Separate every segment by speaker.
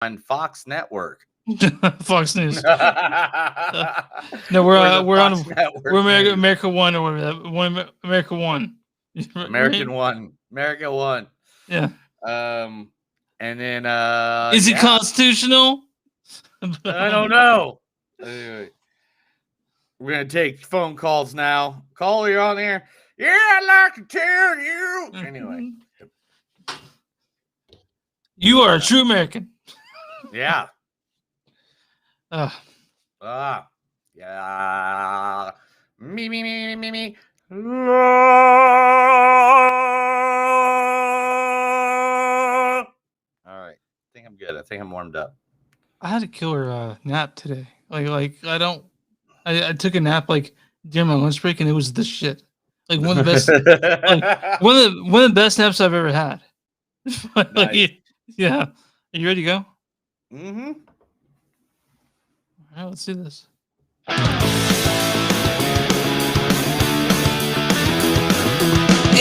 Speaker 1: on Fox Network.
Speaker 2: Fox News.
Speaker 1: We're
Speaker 2: No,
Speaker 1: the
Speaker 2: we're
Speaker 1: Fox
Speaker 2: on
Speaker 1: Network
Speaker 2: we're
Speaker 1: News.
Speaker 2: America One or whatever. America One.
Speaker 1: American One. America One.
Speaker 2: Yeah.
Speaker 1: And then
Speaker 2: Is it constitutional?
Speaker 1: I don't know. Anyway, we're gonna take phone calls now. Call, you're on there. Yeah, I'd like to tell you. Anyway.
Speaker 2: You are a true American.
Speaker 1: Yeah.
Speaker 2: Yeah.
Speaker 1: Me. All right. I think I'm good. I think I'm warmed up.
Speaker 2: I had a killer nap today. I took a nap like during my lunch break, and it was the shit. Like one of the best, like one of the best naps I've ever had.
Speaker 1: Nice.
Speaker 2: Yeah. Are you ready to go?
Speaker 1: Mm-hmm.
Speaker 2: All right, let's do this.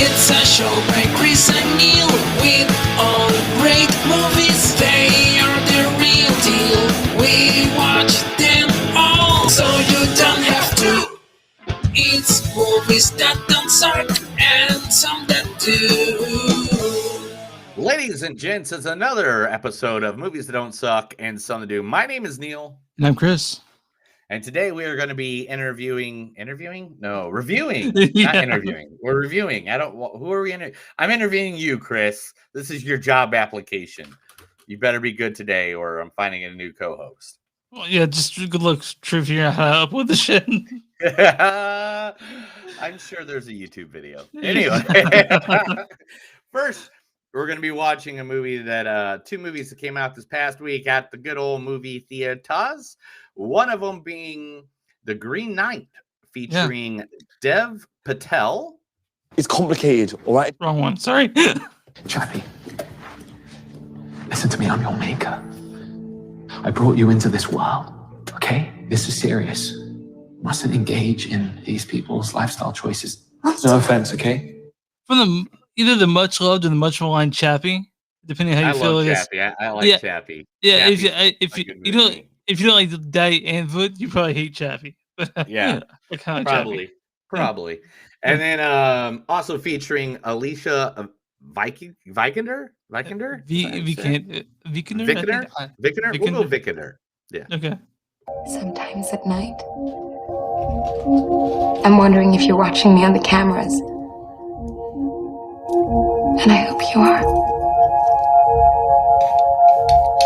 Speaker 3: It's a show by Chris and Neil with all great movies. They are the real deal. We watch them all, so you don't have to. It's movies that don't suck and some that do.
Speaker 1: Ladies and gents, it's another episode of Movies That Don't Suck and Some That Do. My name is Neil.
Speaker 2: And I'm Chris.
Speaker 1: And today we are going to be reviewing.
Speaker 2: Yeah.
Speaker 1: Not interviewing. We're reviewing. Who are we I'm interviewing you, Chris. This is your job application. You better be good today or I'm finding a new co-host.
Speaker 2: Well, yeah, just good luck figuring out how to upload the shit.
Speaker 1: I'm sure there's a YouTube video. Anyway, first, we're going to be watching a movie that two movies that came out this past week at the good old movie theaters. One of them being The Green Knight, featuring Dev Patel.
Speaker 4: It's complicated, all right?
Speaker 2: Wrong one. Sorry.
Speaker 4: Chappie, listen to me. I'm your maker. I brought you into this world, okay? This is serious. Mustn't engage in these people's lifestyle choices. No offense, okay?
Speaker 2: From either the much loved or the much maligned Chappie, depending on how you feel.
Speaker 1: Chappie. I like Chappie.
Speaker 2: Yeah,
Speaker 1: Chappie.
Speaker 2: If you don't like the Daddy and Foot, you probably hate Chappie.
Speaker 1: Yeah, probably. And then also featuring Alicia Vikander.
Speaker 2: Vikander.
Speaker 1: We'll go Vikander. Yeah.
Speaker 2: Okay.
Speaker 5: Sometimes at night, I'm wondering if you're watching me on the cameras. And I hope you are.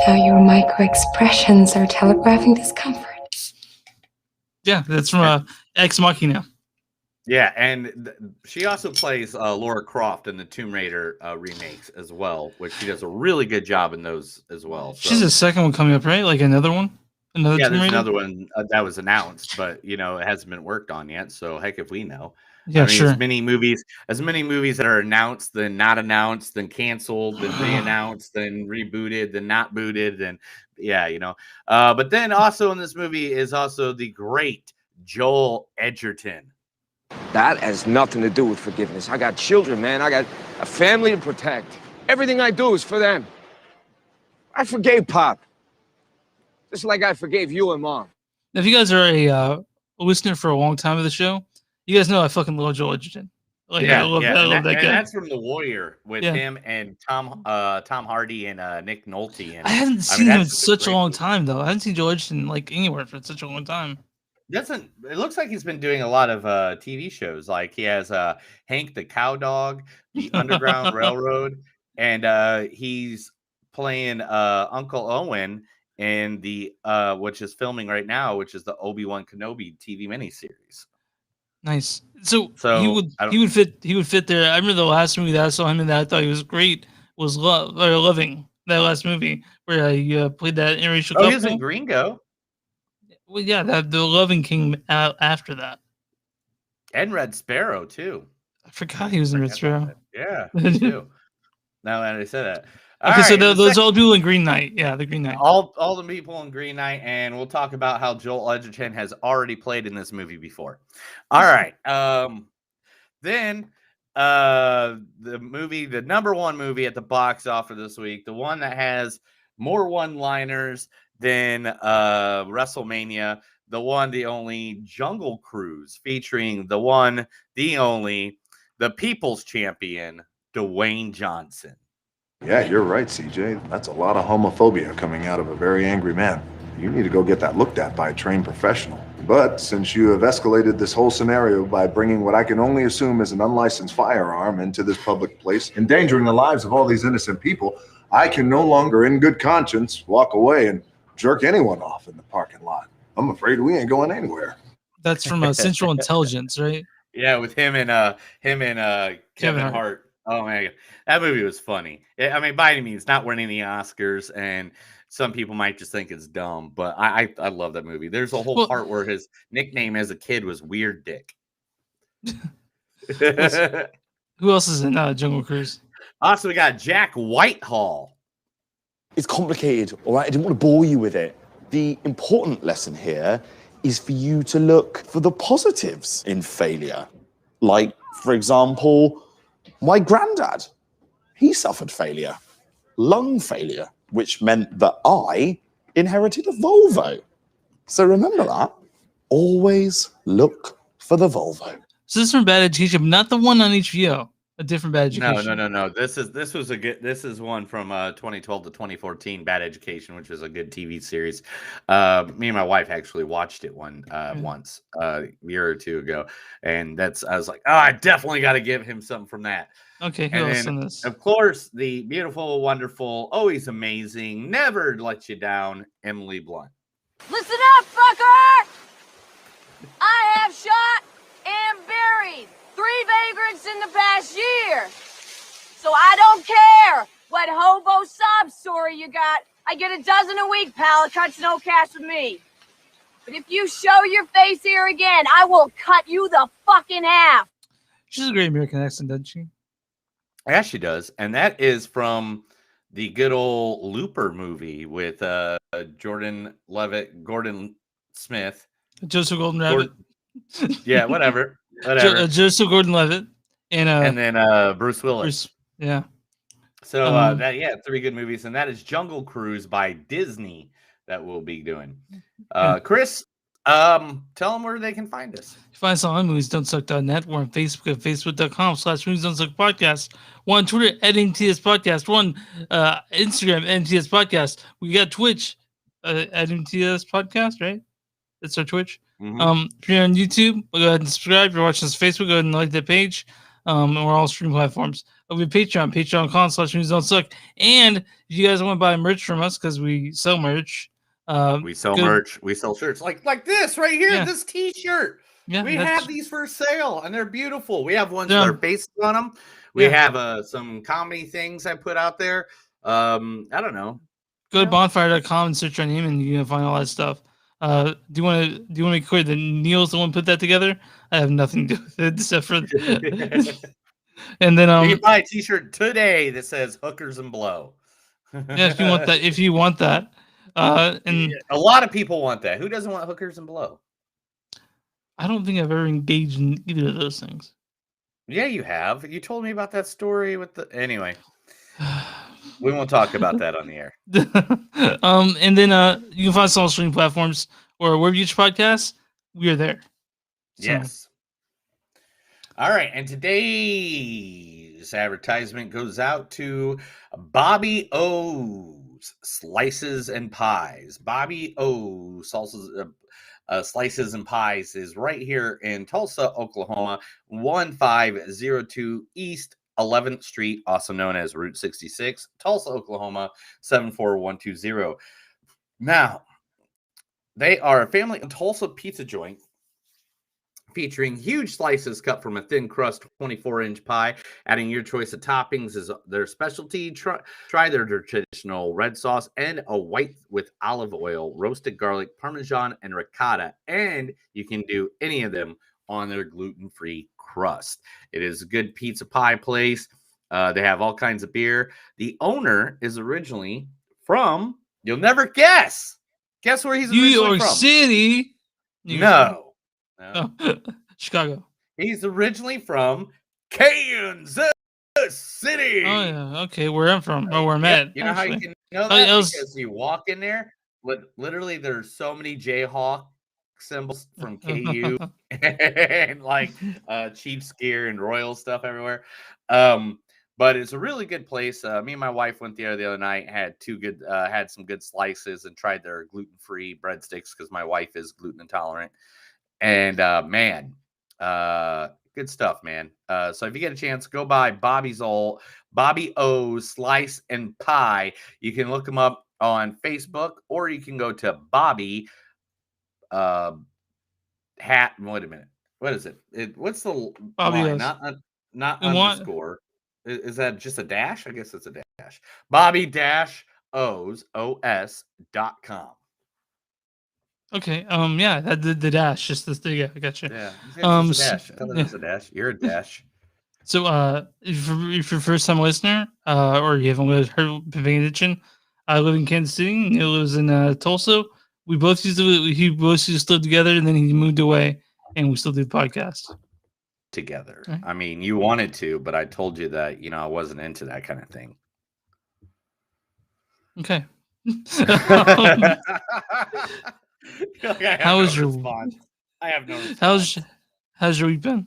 Speaker 5: Now your micro expressions are telegraphing discomfort.
Speaker 2: Yeah, that's from Ex Machina.
Speaker 1: Yeah, and she also plays Laura Croft in the Tomb Raider remakes as well, which she does a really good job in those as well. So.
Speaker 2: She's a second one coming up, right? Like another one?
Speaker 1: There's another one that was announced, but it hasn't been worked on yet. So heck if we know.
Speaker 2: Yeah, sure.
Speaker 1: As many movies that are announced, then not announced, then canceled, then re-announced, then rebooted, then not booted, and But then also in this movie is also the great Joel Edgerton.
Speaker 6: That has nothing to do with forgiveness. I got children, man. I got a family to protect. Everything I do is for them. I forgave Pop. Just like I forgave you and Mom.
Speaker 2: Now, if you guys are a listener for a long time of the show, you guys know I fucking love Joel Edgerton. I love that guy.
Speaker 1: That's from The Warrior with him and Tom Hardy and Nick Nolte. And
Speaker 2: I haven't seen him in such a long time, though. I haven't seen Joel Edgerton anywhere for such a long time.
Speaker 1: It looks like he's been doing a lot of TV shows. Like he has Hank the Cowdog, the Underground Railroad, and he's playing Uncle Owen in the which is filming right now, which is the Obi-Wan Kenobi TV miniseries.
Speaker 2: Nice. So he would fit there. I remember the last movie that I saw him in that I thought he was great was Loving. That last movie where he played that interracial couple.
Speaker 1: He was in Gringo.
Speaker 2: Well, yeah, the Loving came out after that.
Speaker 1: And Red Sparrow too.
Speaker 2: I forgot he was in Red Sparrow.
Speaker 1: Yeah, me too. Now that I said that.
Speaker 2: Okay, so those all people in Green Knight. Yeah, the Green Knight.
Speaker 1: All the people in Green Knight, and we'll talk about how Joel Edgerton has already played in this movie before. All right. Then the number one movie at the box office this week, the one that has more one-liners than WrestleMania. The one, the only Jungle Cruise, featuring the one, the only, the People's Champion, Dwayne Johnson.
Speaker 7: Yeah, you're right, CJ. That's a lot of homophobia coming out of a very angry man. You need to go get that looked at by a trained professional. But since you have escalated this whole scenario by bringing what I can only assume is an unlicensed firearm into this public place, endangering the lives of all these innocent people, I can no longer, in good conscience, walk away and jerk anyone off in the parking lot. I'm afraid we ain't going anywhere.
Speaker 2: That's from Central Intelligence, right?
Speaker 1: Yeah, with him and Kevin Hart. Oh man, that movie was funny. I mean, by any means, not winning the Oscars, and some people might just think it's dumb, but I love that movie. There's a whole part where his nickname as a kid was Weird Dick.
Speaker 2: Who else is in Jungle Cruise?
Speaker 1: Also, we got Jack Whitehall.
Speaker 8: It's complicated, all right? I didn't want to bore you with it. The important lesson here is for you to look for the positives in failure. Like, for example, my granddad, he suffered failure, lung failure, which meant that I inherited a Volvo. So remember that. Always look for the Volvo.
Speaker 2: So this is from Bad Education, but not the one on HBO. A different Bad Education.
Speaker 1: No. This is one from 2012 to 2014, Bad Education, which was a good TV series. Me and my wife actually watched it once a year or two ago, and I was like, oh, I definitely got to give him something from that.
Speaker 2: Okay, who else in this?
Speaker 1: Of course, the beautiful, wonderful, always amazing, never let you down, Emily Blunt.
Speaker 9: Listen up, fucker! I have shot and buried 3 vagrants in the past year. So I don't care what hobo sob story you got. I get a dozen a week, pal. It cuts no cash with me. But if you show your face here again, I will cut you the fucking half.
Speaker 2: She's a great American accent, doesn't she?
Speaker 1: Yeah, she does. And that is from the good old Looper movie with Gordon Smith.
Speaker 2: Joseph Gordon-Levitt.
Speaker 1: Yeah, whatever.
Speaker 2: Joseph Gordon-Levitt. And
Speaker 1: then Bruce Willis.
Speaker 2: Yeah.
Speaker 1: So 3 good movies. And that is Jungle Cruise by Disney that we'll be doing. Chris, tell them where they can find us.
Speaker 2: You find us on moviesdontsuck.net. We're on Facebook at facebook.com/moviesdontsuck podcast. We're on Twitter at MTS Podcast. We're on Instagram at MTS Podcast. We got Twitch at MTS Podcast, right? That's our Twitch.
Speaker 1: Mm-hmm.
Speaker 2: If you're on YouTube, go ahead and subscribe. If you're watching us on Facebook, go ahead and like that page. And we're all streaming platforms. We have Patreon, patreon.com/moviesdontsuck. And if you guys want to buy merch from us, because we sell merch.
Speaker 1: We sell merch. We sell shirts like this right here. This T-shirt.
Speaker 2: Yeah,
Speaker 1: we have these for sale, and they're beautiful. We have ones that are based on them. We have some comedy things I put out there. I don't know.
Speaker 2: Go to bonfire.com and search our name, and you can find all that stuff. Do you want to make clear that Neil's the one who put that together? I have nothing to do with it except for. And then
Speaker 1: you can buy a T-shirt today that says "Hookers and Blow."
Speaker 2: Yeah, if you want that. And
Speaker 1: a lot of people want that. Who doesn't want hookers and blow?
Speaker 2: I don't think I've ever engaged in either of those things.
Speaker 1: Yeah, you have. You told me about that story with the. Anyway, we won't talk about that on the air.
Speaker 2: And then you can find us on all streaming platforms or wherever you podcast. We are there. So.
Speaker 1: Yes. All right, and today's advertisement goes out to Bobby O's Slices and Pies. Bobby O's Slices and Pies is right here in Tulsa, Oklahoma, 1502 East 11th Street, also known as Route 66, Tulsa, Oklahoma, 74120. Now, they are a family Tulsa pizza joint featuring huge slices cut from a thin crust 24-inch pie. Adding your choice of toppings is their specialty. Try their traditional red sauce and a white with olive oil, roasted garlic, Parmesan, and ricotta. And you can do any of them on their gluten-free crust. It is a good pizza pie place. They have all kinds of beer. The owner is originally from, you'll never guess. Guess where he's originally from? New York
Speaker 2: City.
Speaker 1: No.
Speaker 2: Chicago.
Speaker 1: He's originally from Kansas Kansas City.
Speaker 2: Oh yeah, okay, where I'm from, or where I'm
Speaker 1: Yep.
Speaker 2: at.
Speaker 1: You know how you
Speaker 2: Actually,
Speaker 1: can know
Speaker 2: I
Speaker 1: that?
Speaker 2: was.
Speaker 1: Because you walk in there, literally there's so many Jayhawk symbols from KU and like Chiefs gear and Royal stuff everywhere. But it's a really good place. Me and my wife went there the other night, had had some good slices and tried their gluten-free breadsticks because my wife is gluten intolerant. And man, good stuff, man. So if you get a chance, go by Bobby O's Slice and Pie. You can look them up on Facebook, or you can go to Bobby Hat. Wait a minute. What is it? What's the
Speaker 2: Bobby
Speaker 1: line?
Speaker 2: O's.
Speaker 1: Not
Speaker 2: And what?
Speaker 1: underscore. Is that just a dash? I guess it's a dash. Bobby dash os.com.
Speaker 2: Okay. Yeah. That the dash. Just this. Yeah. I got you.
Speaker 1: Yeah, it's just a dash. I thought it
Speaker 2: Yeah.
Speaker 1: was a dash. You're a dash.
Speaker 2: So, if you're a first time listener, or you haven't heard paying attention, I live in Kansas City. Neil lives in Tulsa. We both used to live together, and then he moved away, and we still do the podcast.
Speaker 1: Together.
Speaker 2: Right.
Speaker 1: I mean, you wanted to, but I told you that, I wasn't into that kind of thing.
Speaker 2: Okay.
Speaker 1: How was your response? I have no response.
Speaker 2: How's your week been?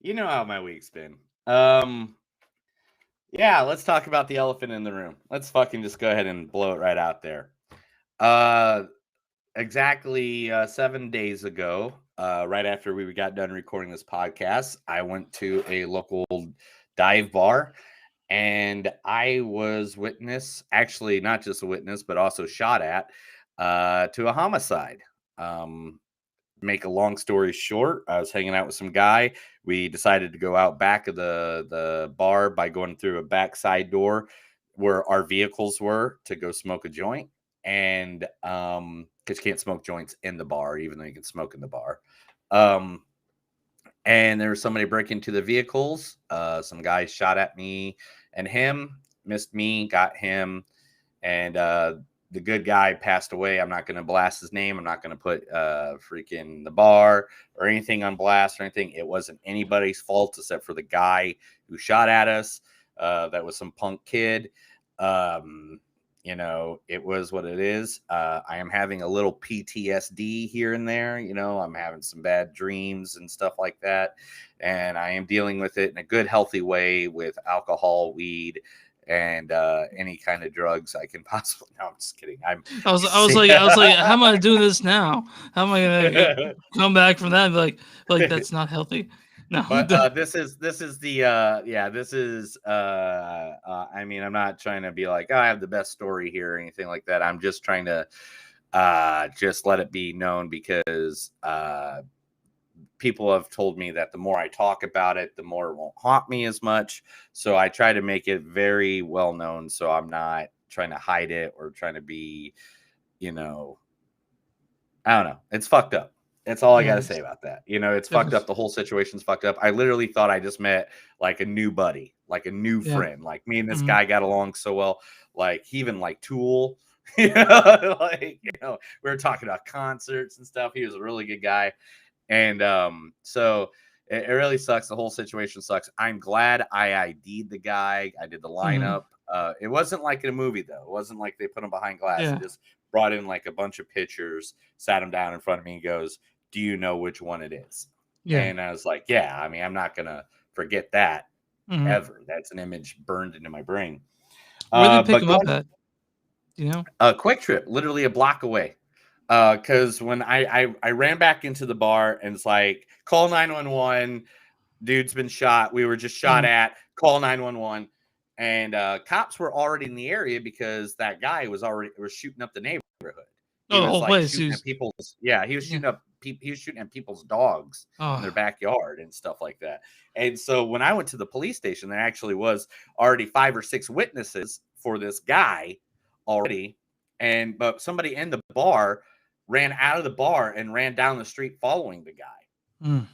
Speaker 1: You know how my week's been. Yeah, let's talk about the elephant in the room. Let's fucking just go ahead and blow it right out there. Exactly 7 days ago, right after we got done recording this podcast, I went to a local dive bar, and I was actually not just a witness, but also shot at to a homicide. Make a long story short, I was hanging out with some guy. We decided to go out back of the bar by going through a backside door where our vehicles were to go smoke a joint. And because you can't smoke joints in the bar, even though you can smoke in the bar. And there was somebody breaking into the vehicles. Some guy shot at me and him, missed me, got him, and the good guy passed away. I'm not going to blast his name. I'm not going to put freaking the bar or anything on blast or anything. It wasn't anybody's fault except for the guy who shot at us. That was some punk kid. It was what it is. I am having a little PTSD here and there. I'm having some bad dreams and stuff like that. And I am dealing with it in a good, healthy way with alcohol, weed, and any kind of drugs I can possibly. No, I'm just kidding.
Speaker 2: I was like, how am I doing this now? How am I gonna come back from that and be like that's not healthy? No,
Speaker 1: but this is the I mean, I'm not trying to be like, oh, I have the best story here or anything like that. I'm just trying to just let it be known because people have told me that the more I talk about it, the more it won't haunt me as much. So I try to make it very well known. So I'm not trying to hide it or trying to be, I don't know. It's fucked up. That's all I got to say about that. It's fucked up. The whole situation's fucked up. I literally thought I just met like a new buddy, like a new friend. Like me and this guy got along so well. Like he even like Tool, we were talking about concerts and stuff. He was a really good guy. And so it really sucks. The whole situation sucks. I'm glad I ID'd the guy. I did the lineup. It wasn't like in a movie, though. It wasn't like they put him behind glass.
Speaker 2: Yeah.
Speaker 1: It just brought in like a bunch of pictures, sat him down in front of me and goes, do you know which one it is? Yeah. And I was like, yeah, I mean, I'm not going to forget that ever. That's an image burned into my brain.
Speaker 2: Where did they pick him up at?
Speaker 1: Quick Trip, literally a block away. Because when I ran back into the bar and it's like, call 911, dude's been shot. We were just shot at, call 911. And cops were already in the area because that guy was shooting up the neighborhood. He was
Speaker 2: the whole
Speaker 1: like
Speaker 2: place.
Speaker 1: Shooting at people's, he was shooting up. He was shooting at people's dogs in their backyard and stuff like that. And so when I went to the police station, there actually was already 5 or 6 witnesses for this guy already. But somebody in the bar ran out of the bar and ran down the street following the guy.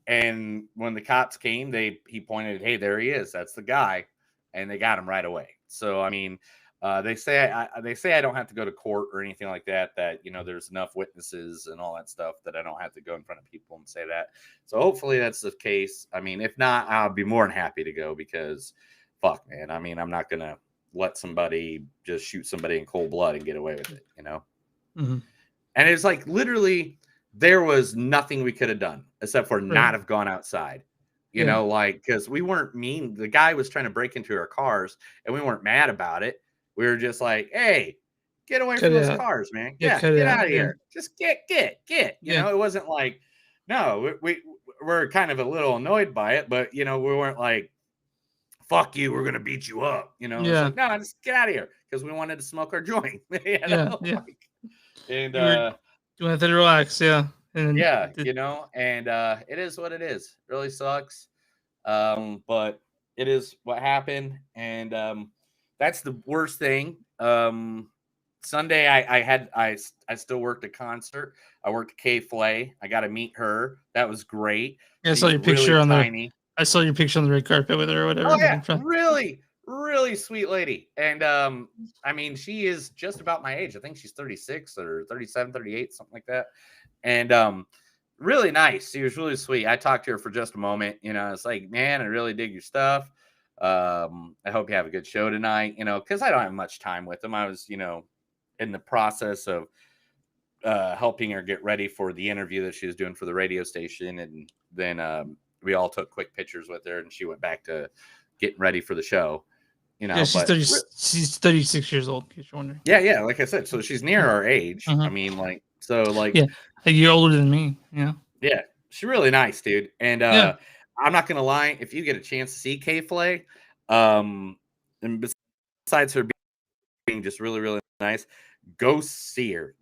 Speaker 1: And when the cops came, he pointed, hey, there he is. That's the guy. And they got him right away. So, I mean, They say I don't have to go to court or anything like that. That there's enough witnesses and all that stuff that I don't have to go in front of people and say that. So hopefully that's the case. I mean, if not, I'll be more than happy to go because, fuck, man. I mean, I'm not gonna let somebody just shoot somebody in cold blood and get away with it.
Speaker 2: Mm-hmm.
Speaker 1: And it's like literally there was nothing we could have done except for not have gone outside. Like because we weren't mean. The guy was trying to break into our cars, and we weren't mad about it. We were just like, hey, get away from those cars, man. Yeah, get out of here. Just get. You know, it wasn't like, no, we're kind of a little annoyed by it, but, we weren't like, fuck you, we're going to beat you up. It's like, no, just get out of here because we wanted to smoke our joint.
Speaker 2: Yeah.
Speaker 1: And,
Speaker 2: you want to relax, yeah.
Speaker 1: And, and it is what it is. It really sucks. But it is what happened. And, that's the worst thing. Sunday, I still worked a concert. I worked at K-Flay. I got to meet her. That was great.
Speaker 2: Yeah, I saw your picture on
Speaker 1: tiny.
Speaker 2: I saw your picture on the red carpet with her or whatever.
Speaker 1: Oh yeah, really, really sweet lady. And I mean, she is just about my age. I think she's 36 or 37, 38, something like that. And really nice. She was really sweet. I talked to her for just a moment. It's like, man, I really dig your stuff. I hope you have a good show tonight, because I don't have much time with them. I was, in the process of helping her get ready for the interview that she was doing for the radio station. And then we all took quick pictures with her and she went back to getting ready for the show.
Speaker 2: Yeah, she's 36 years old, in case you're wondering.
Speaker 1: Yeah, like I said, so she's near our age. I mean,
Speaker 2: yeah, a year older than me. Yeah,
Speaker 1: she's really nice, dude. And I'm not gonna lie, if you get a chance to see K-Flay, and besides her being just really, really nice, go see her.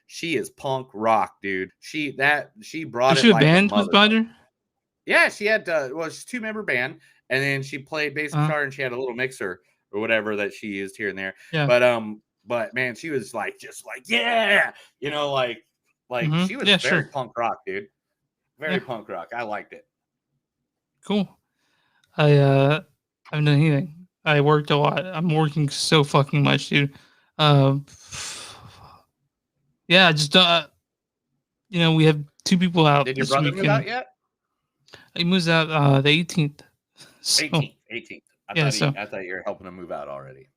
Speaker 1: She is punk rock, dude. She brought
Speaker 2: was she a band with her?
Speaker 1: Yeah, she had she's a 2-member band, and then she played bass guitar and she had a little mixer or whatever that she used here and there.
Speaker 2: Yeah.
Speaker 1: But man, she was just like she was very punk rock, dude. Very punk rock. I liked it.
Speaker 2: Cool. I haven't done anything. I worked a lot. I'm working so fucking much, dude. Yeah, just we have 2 people out.
Speaker 1: Did your brother move out yet?
Speaker 2: He moves out the 18th. So,
Speaker 1: 18th. I thought you were helping him move out already.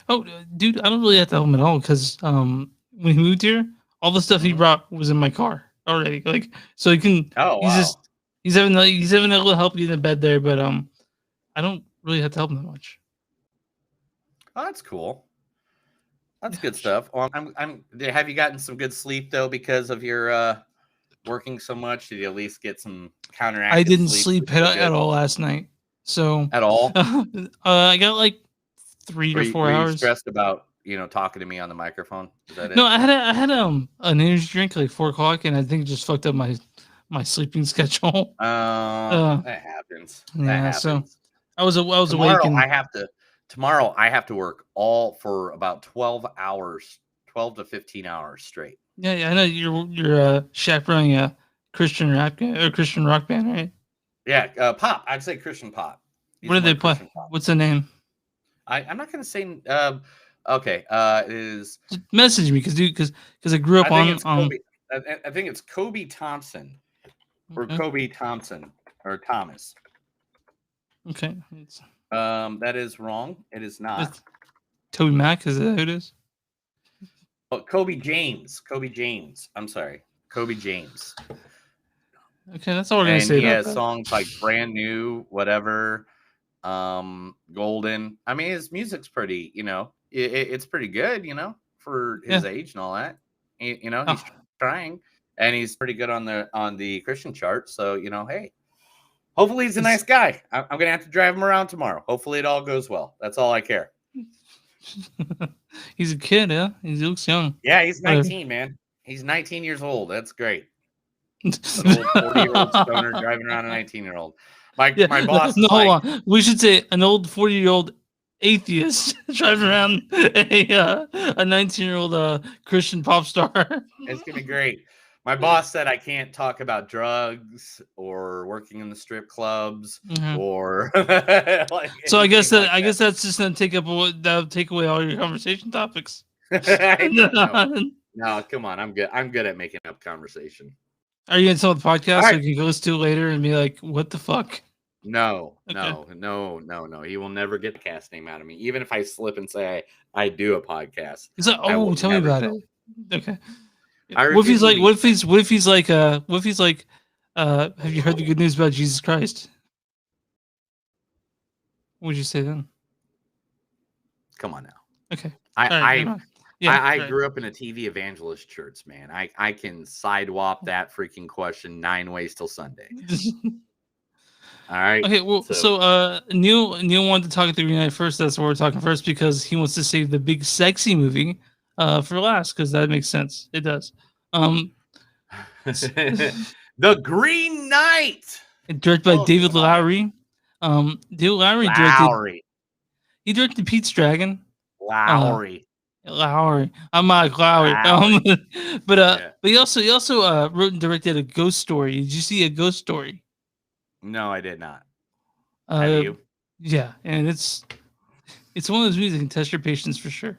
Speaker 2: Oh, dude, I don't really have to help him at all because when he moved here, all the stuff he brought was in my car already. Like, so he can.
Speaker 1: Oh,
Speaker 2: he's
Speaker 1: wow.
Speaker 2: He's having a little help getting in bed there, but I don't really have to help him that much.
Speaker 1: Oh, that's cool. That's good stuff. Well, have you gotten some good sleep though because of your working so much? Did you at least get some counteractive?
Speaker 2: I didn't sleep at all last night. So
Speaker 1: at all?
Speaker 2: I got like 3 or 4 hours.
Speaker 1: Were you stressed about talking to me on the microphone? Is that
Speaker 2: No,
Speaker 1: it?
Speaker 2: I had an energy drink like 4 o'clock, and I think it just fucked up my sleeping schedule.
Speaker 1: That happens.
Speaker 2: So I was awake.
Speaker 1: Tomorrow I have to work all for about 12 hours, 12 to 15 hours straight.
Speaker 2: Yeah, I know you're chaperoning a Christian rock band, right?
Speaker 1: Yeah, pop. I'd say Christian pop.
Speaker 2: What do they play? What's the name?
Speaker 1: I'm not gonna say. Okay, it is.
Speaker 2: Just message me because I grew up on.
Speaker 1: I think it's Kobe Thompson or Kobe Thompson or Thomas.
Speaker 2: Okay.
Speaker 1: That is wrong. It is not.
Speaker 2: It's Toby Mac, is that who it is?
Speaker 1: Oh, Kobe James. I'm sorry. Kobe James.
Speaker 2: Okay, that's all we're gonna say.
Speaker 1: And he has songs like Brand New, whatever, Golden. I mean, his music's pretty, it's pretty good, for his age and all that. He's trying, and he's pretty good on the Christian chart. So, hey. Hopefully he's a nice guy. I'm going to have to drive him around tomorrow. Hopefully it all goes well. That's all I care.
Speaker 2: He's a kid, yeah? He looks young.
Speaker 1: Yeah, he's 19, man. He's 19 years old. That's great. An old 40-year-old stoner driving around a 19-year-old. My boss.
Speaker 2: No, hold on. We should say an old 40-year-old atheist driving around a 19-year-old Christian pop star.
Speaker 1: It's going to be great. My boss said I can't talk about drugs or working in the strip clubs or like
Speaker 2: So I guess
Speaker 1: anything like
Speaker 2: I guess that's just gonna that'll take away all your conversation topics.
Speaker 1: No, come on. I'm good. I'm good at making up conversation.
Speaker 2: Are you gonna tell the podcast
Speaker 1: All
Speaker 2: so
Speaker 1: right.
Speaker 2: you can go listen to it later and be like, "What the fuck"?
Speaker 1: No,
Speaker 2: Okay.
Speaker 1: no. He will never get the cast name out of me, even if I slip and say I do a podcast.
Speaker 2: He's like,
Speaker 1: I
Speaker 2: "Oh,
Speaker 1: will
Speaker 2: tell me
Speaker 1: never
Speaker 2: about
Speaker 1: tell.
Speaker 2: it." Okay.
Speaker 1: I
Speaker 2: What if he's
Speaker 1: refuse to
Speaker 2: like?
Speaker 1: be-
Speaker 2: What if he's like? What if he's like? Have you heard the good news about Jesus Christ? What would you say then?
Speaker 1: Come on now.
Speaker 2: Okay. All right, never mind. Yeah,
Speaker 1: I
Speaker 2: right.
Speaker 1: grew up in a TV evangelist church, man. I can sidewalk that freaking question 9 ways till Sunday. All right.
Speaker 2: Okay, well, so Neil wanted to talk at the Green Knight first. That's why we're talking first because he wants to save the big sexy movie for last because that makes sense. It does.
Speaker 1: The Green Knight,
Speaker 2: directed by David Lowery. David Lowery directed. He directed Pete's Dragon.
Speaker 1: Lowry.
Speaker 2: I'm Mike Lowry.
Speaker 1: Lowry.
Speaker 2: But he also wrote and directed a ghost story. Did you see a ghost story?
Speaker 1: No, I did not. Have you?
Speaker 2: Yeah, and it's one of those movies that can test your patience for sure.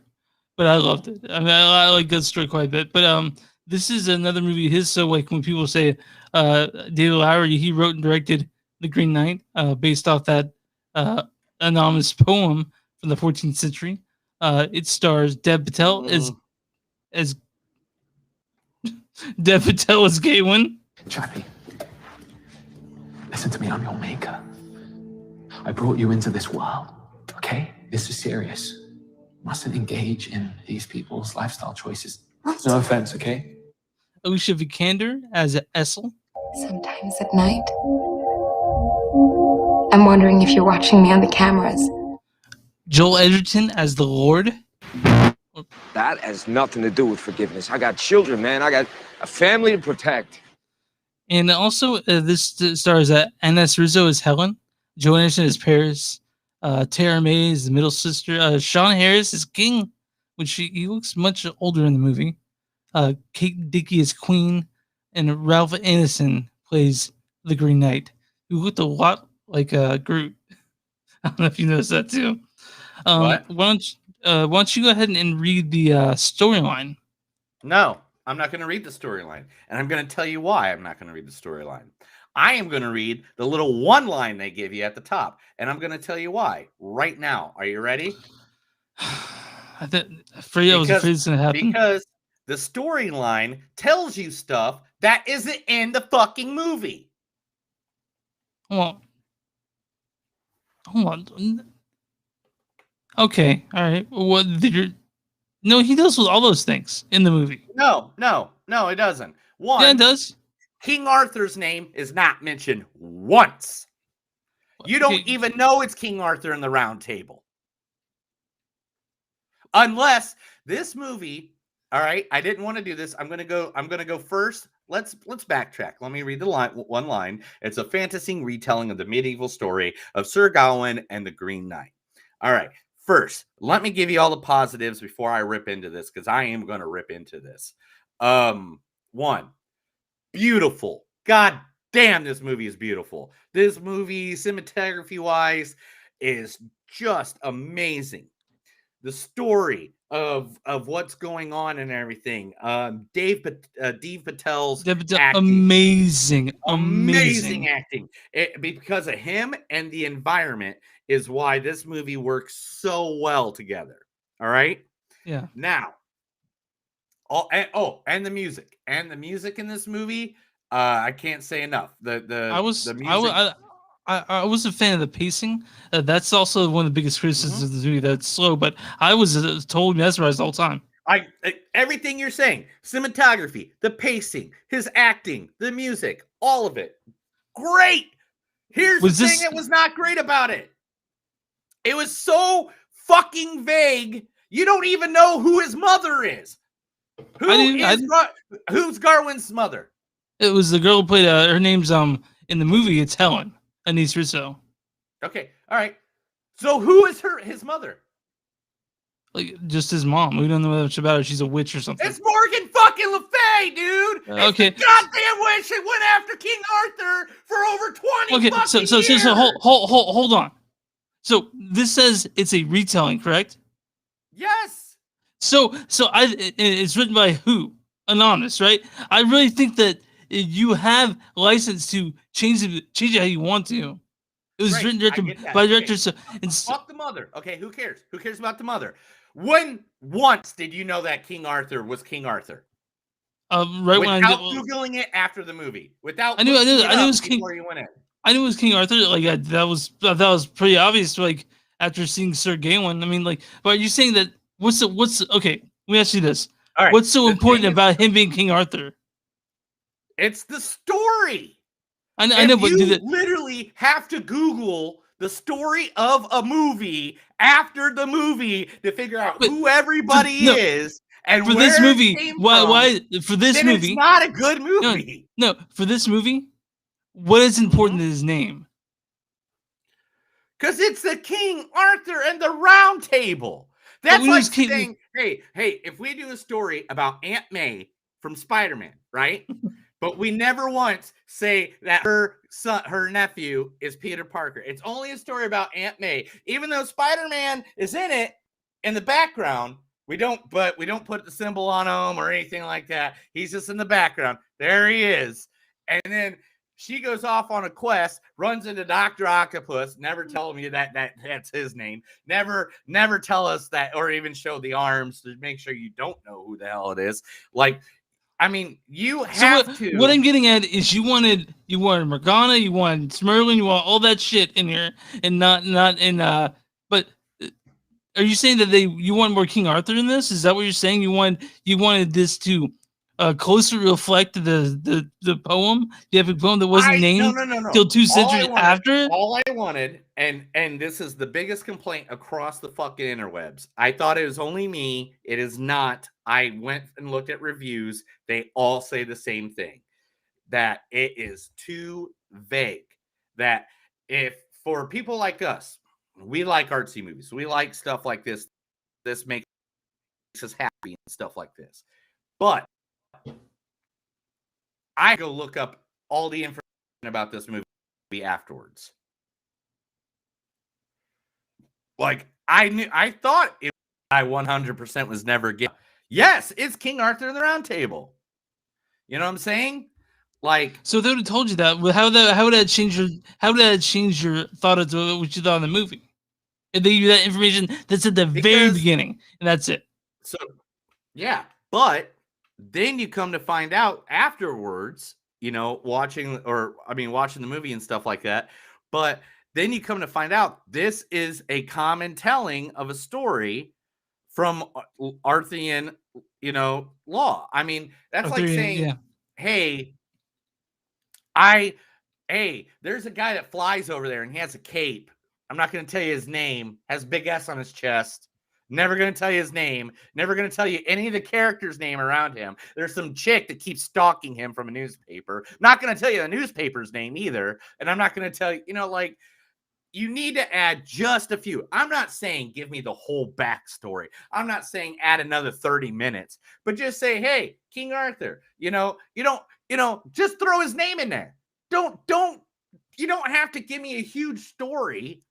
Speaker 2: But I loved it. I mean, I like that story quite a bit. But this is another movie of his. So like when people say David Lowery, he wrote and directed The Green Knight, based off that anonymous poem from the 14th century. It stars Dev Patel as Dev Patel as Gawain.
Speaker 4: Chappie, listen to me. I'm your maker. I brought you into this world. Okay, this is serious. Mustn't engage in these people's lifestyle choices. No offense, okay?
Speaker 2: Alicia Vikander as Essel.
Speaker 5: Sometimes at night, I'm wondering if you're watching me on the cameras.
Speaker 2: Joel Edgerton as the Lord.
Speaker 6: That has nothing to do with forgiveness. I got children, man. I got a family to protect.
Speaker 2: And also, this stars Ines Rizzo as Helen, Joe Anderson as Paris, Tara May as the middle sister, Sean Harris as King, which he looks much older in the movie. Kate Dickie as Queen, and Ralph Ineson plays the Green Knight, who looked a lot like Groot. I don't know if you noticed that too.
Speaker 1: What?
Speaker 2: Why don't you go ahead and read the storyline?
Speaker 1: No, I'm not going to read the storyline. And I'm going to tell you why I'm not going to read the storyline. I am going to read the little one line they give you at the top. And I'm going to tell you why right now. Are you ready?
Speaker 2: I was afraid it's going to happen.
Speaker 1: Because the storyline tells you stuff that isn't in the fucking movie.
Speaker 2: Hold on. Okay, all right. What did you? No, he does with all those things in the movie.
Speaker 1: No, it doesn't. One,
Speaker 2: yeah, it does.
Speaker 1: King Arthur's name is not mentioned once. You don't even know it's King Arthur in the Round Table. Unless this movie, all right, I didn't want to do this. I'm gonna go first. Let's backtrack. Let me read the one line. It's a fantasy retelling of the medieval story of Sir Gawain and the Green Knight. All right. First, let me give you all the positives before I rip into this, because I am going to rip into this. One, beautiful. God damn, this movie is beautiful. This movie, cinematography-wise, is just amazing. The story of what's going on and everything. Dev Patel's acting. Amazing acting. Because of him and the environment is why this movie works so well together. All right.
Speaker 2: Yeah.
Speaker 1: Now, and the music in this movie, I can't say enough.
Speaker 2: I was a fan of the pacing. That's also one of the biggest criticisms of the movie. That's slow, but I was totally mesmerized the whole time.
Speaker 1: Everything you're saying, cinematography, the pacing, his acting, the music, all of it, great. Here's the thing that was not great about it. It was so fucking vague. You don't even know who his mother is. Who's Gawain's mother?
Speaker 2: It was the girl who played. Her name's in the movie. It's Helen, Ines Rizzo.
Speaker 1: Okay, all right. So who is his mother?
Speaker 2: Like just his mom. We don't know much about her. She's a witch or something.
Speaker 1: It's Morgan fucking Le Fay, dude. It's
Speaker 2: Okay.
Speaker 1: the goddamn witch that went after King Arthur for over 20
Speaker 2: Okay,
Speaker 1: fucking
Speaker 2: so
Speaker 1: years.
Speaker 2: hold on. So this says it's a retelling, correct?
Speaker 1: Yes.
Speaker 2: So it's written by who? Anonymous, right? I really think that you have license to change it how you want to. It was
Speaker 1: Right,
Speaker 2: written
Speaker 1: I get that.
Speaker 2: by
Speaker 1: Okay.
Speaker 2: director. So
Speaker 1: Fuck the mother. Okay, who cares? Who cares about the mother? When once did you know that King Arthur was King Arthur?
Speaker 2: right when
Speaker 1: Without googling it after the movie. Without
Speaker 2: I knew it was King.
Speaker 1: before you went in.
Speaker 2: I knew it was King Arthur. Like that was pretty obvious. Like after seeing Sir Gawain, I mean, like, but are you saying that what's okay? Let me ask you this:
Speaker 1: All right.
Speaker 2: what's so
Speaker 1: the
Speaker 2: important
Speaker 1: thing is-
Speaker 2: about him being King Arthur?
Speaker 1: It's the story.
Speaker 2: I know, but
Speaker 1: you literally have to Google the story of a movie after the movie to figure out who everybody is and
Speaker 2: for
Speaker 1: where
Speaker 2: this movie,
Speaker 1: it came
Speaker 2: why for this
Speaker 1: then
Speaker 2: movie?
Speaker 1: it's not a good movie.
Speaker 2: No, for this movie, what is important is his name.
Speaker 1: Because it's the King Arthur and the Round Table. That's
Speaker 2: when
Speaker 1: like
Speaker 2: was King-
Speaker 1: saying, hey, if we do a story about Aunt May from Spider-Man, right? But we never once say that her son, her nephew is Peter Parker. It's only a story about Aunt May. Even though Spider-Man is in it in the background, we don't put the symbol on him or anything like that. He's just in the background. There he is. And then she goes off on a quest, runs into Dr. Octopus, never tell me that's his name. Never tell us that, or even show the arms to make sure you don't know who the hell it is. Like, I mean, you have to.
Speaker 2: What I'm getting at is you wanted Morgana, you wanted Smerlin, you want all that shit in here, and not in But are you saying that you want more King Arthur in this? Is that what you're saying? You wanted this to closer reflect the poem, the epic poem that wasn't named till 2 centuries after it?
Speaker 1: All I wanted, and this is the biggest complaint across the fucking interwebs. I thought it was only me. It is not. I went and looked at reviews. They all say the same thing, that it is too vague. That if for people like us, we like artsy movies. We like stuff like this. This makes us happy and stuff like this. But I go look up all the information about this movie afterwards. Like I thought it. I 100% was never given. Yes, it's King Arthur and the Round Table. You know what I'm saying? Like,
Speaker 2: so they would have told you that. How would that change your thought of what you thought of the movie? If they give you that information that's at the very beginning, and that's it.
Speaker 1: So, yeah, but then you come to find out afterwards, you know, watching the movie and stuff like that. But then you come to find out this is a common telling of a story from Arthurian, law. I mean, that's like saying, hey, there's a guy that flies over there and he has a cape. I'm not going to tell you his name. Has big S on his chest. Never going to tell you his name. Never going to tell you any of the characters' name around him. There's some chick that keeps stalking him from a newspaper. Not going to tell you the newspaper's name either. And I'm not going to tell you, you need to add just a few. I'm not saying give me the whole backstory. I'm not saying add another 30 minutes, but just say, hey, King Arthur, just throw his name in there. You don't have to give me a huge story,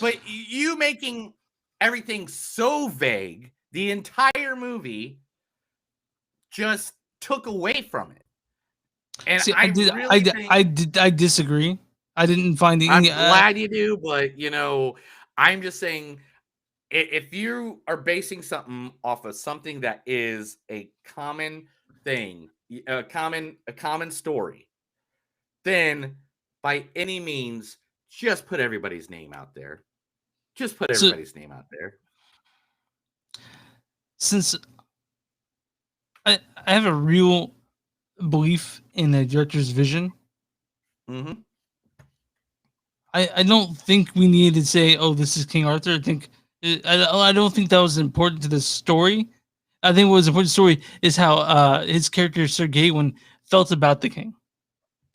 Speaker 1: but you making everything so vague, the entire movie just took away from it. And
Speaker 2: see,
Speaker 1: I
Speaker 2: disagree. I didn't find any.
Speaker 1: I'm glad you do, but I'm just saying, if you are basing something off of something that is a common thing, a common story, then by any means, just put everybody's name out there. Just put everybody's name out there.
Speaker 2: Since I have a real belief in the director's vision.
Speaker 1: Mm-hmm.
Speaker 2: I don't think we needed to say, "Oh, this is King Arthur." I don't think that was important to the story. I think what was important to the story is how his character Sir Gawain felt about the king,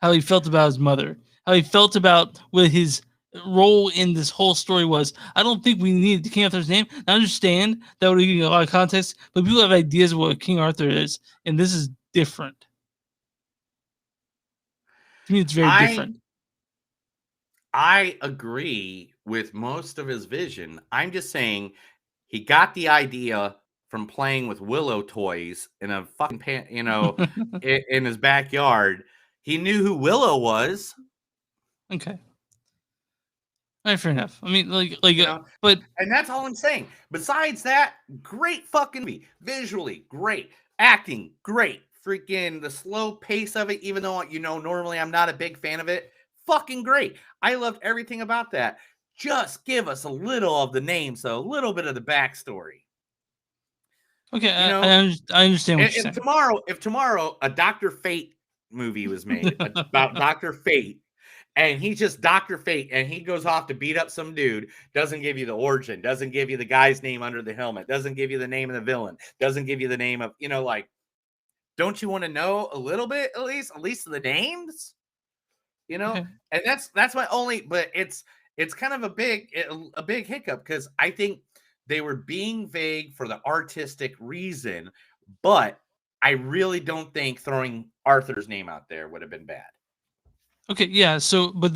Speaker 2: how he felt about his mother, how he felt about what his role in this whole story was. I don't think we needed King Arthur's name. I understand that would give you a lot of context, but people have ideas of what King Arthur is, and this is different. To me, it's very different.
Speaker 1: I agree with most of his vision. I'm just saying he got the idea from playing with Willow toys in a fucking in his backyard. He knew who Willow was.
Speaker 2: Okay. All right, fair enough. I mean, but
Speaker 1: and that's all I'm saying. Besides that, great fucking movie. Visually, great. Acting, great. Freaking the slow pace of it, even though normally I'm not a big fan of it. Fucking great. I loved everything about that. Just give us a little of the name, so a little bit of the backstory.
Speaker 2: Okay, I understand what you're saying.
Speaker 1: If tomorrow a Dr. Fate movie was made about Dr. Fate, and he's just Dr. Fate, and he goes off to beat up some dude, doesn't give you the origin, doesn't give you the guy's name under the helmet, doesn't give you the name of the villain, doesn't give you the name of, don't you want to know a little bit, at least the names?
Speaker 2: Okay.
Speaker 1: And that's my only, but it's kind of a big hiccup, because I think they were being vague for the artistic reason, but I really don't think throwing Arthur's name out there would have been bad.
Speaker 2: Okay, yeah. So, but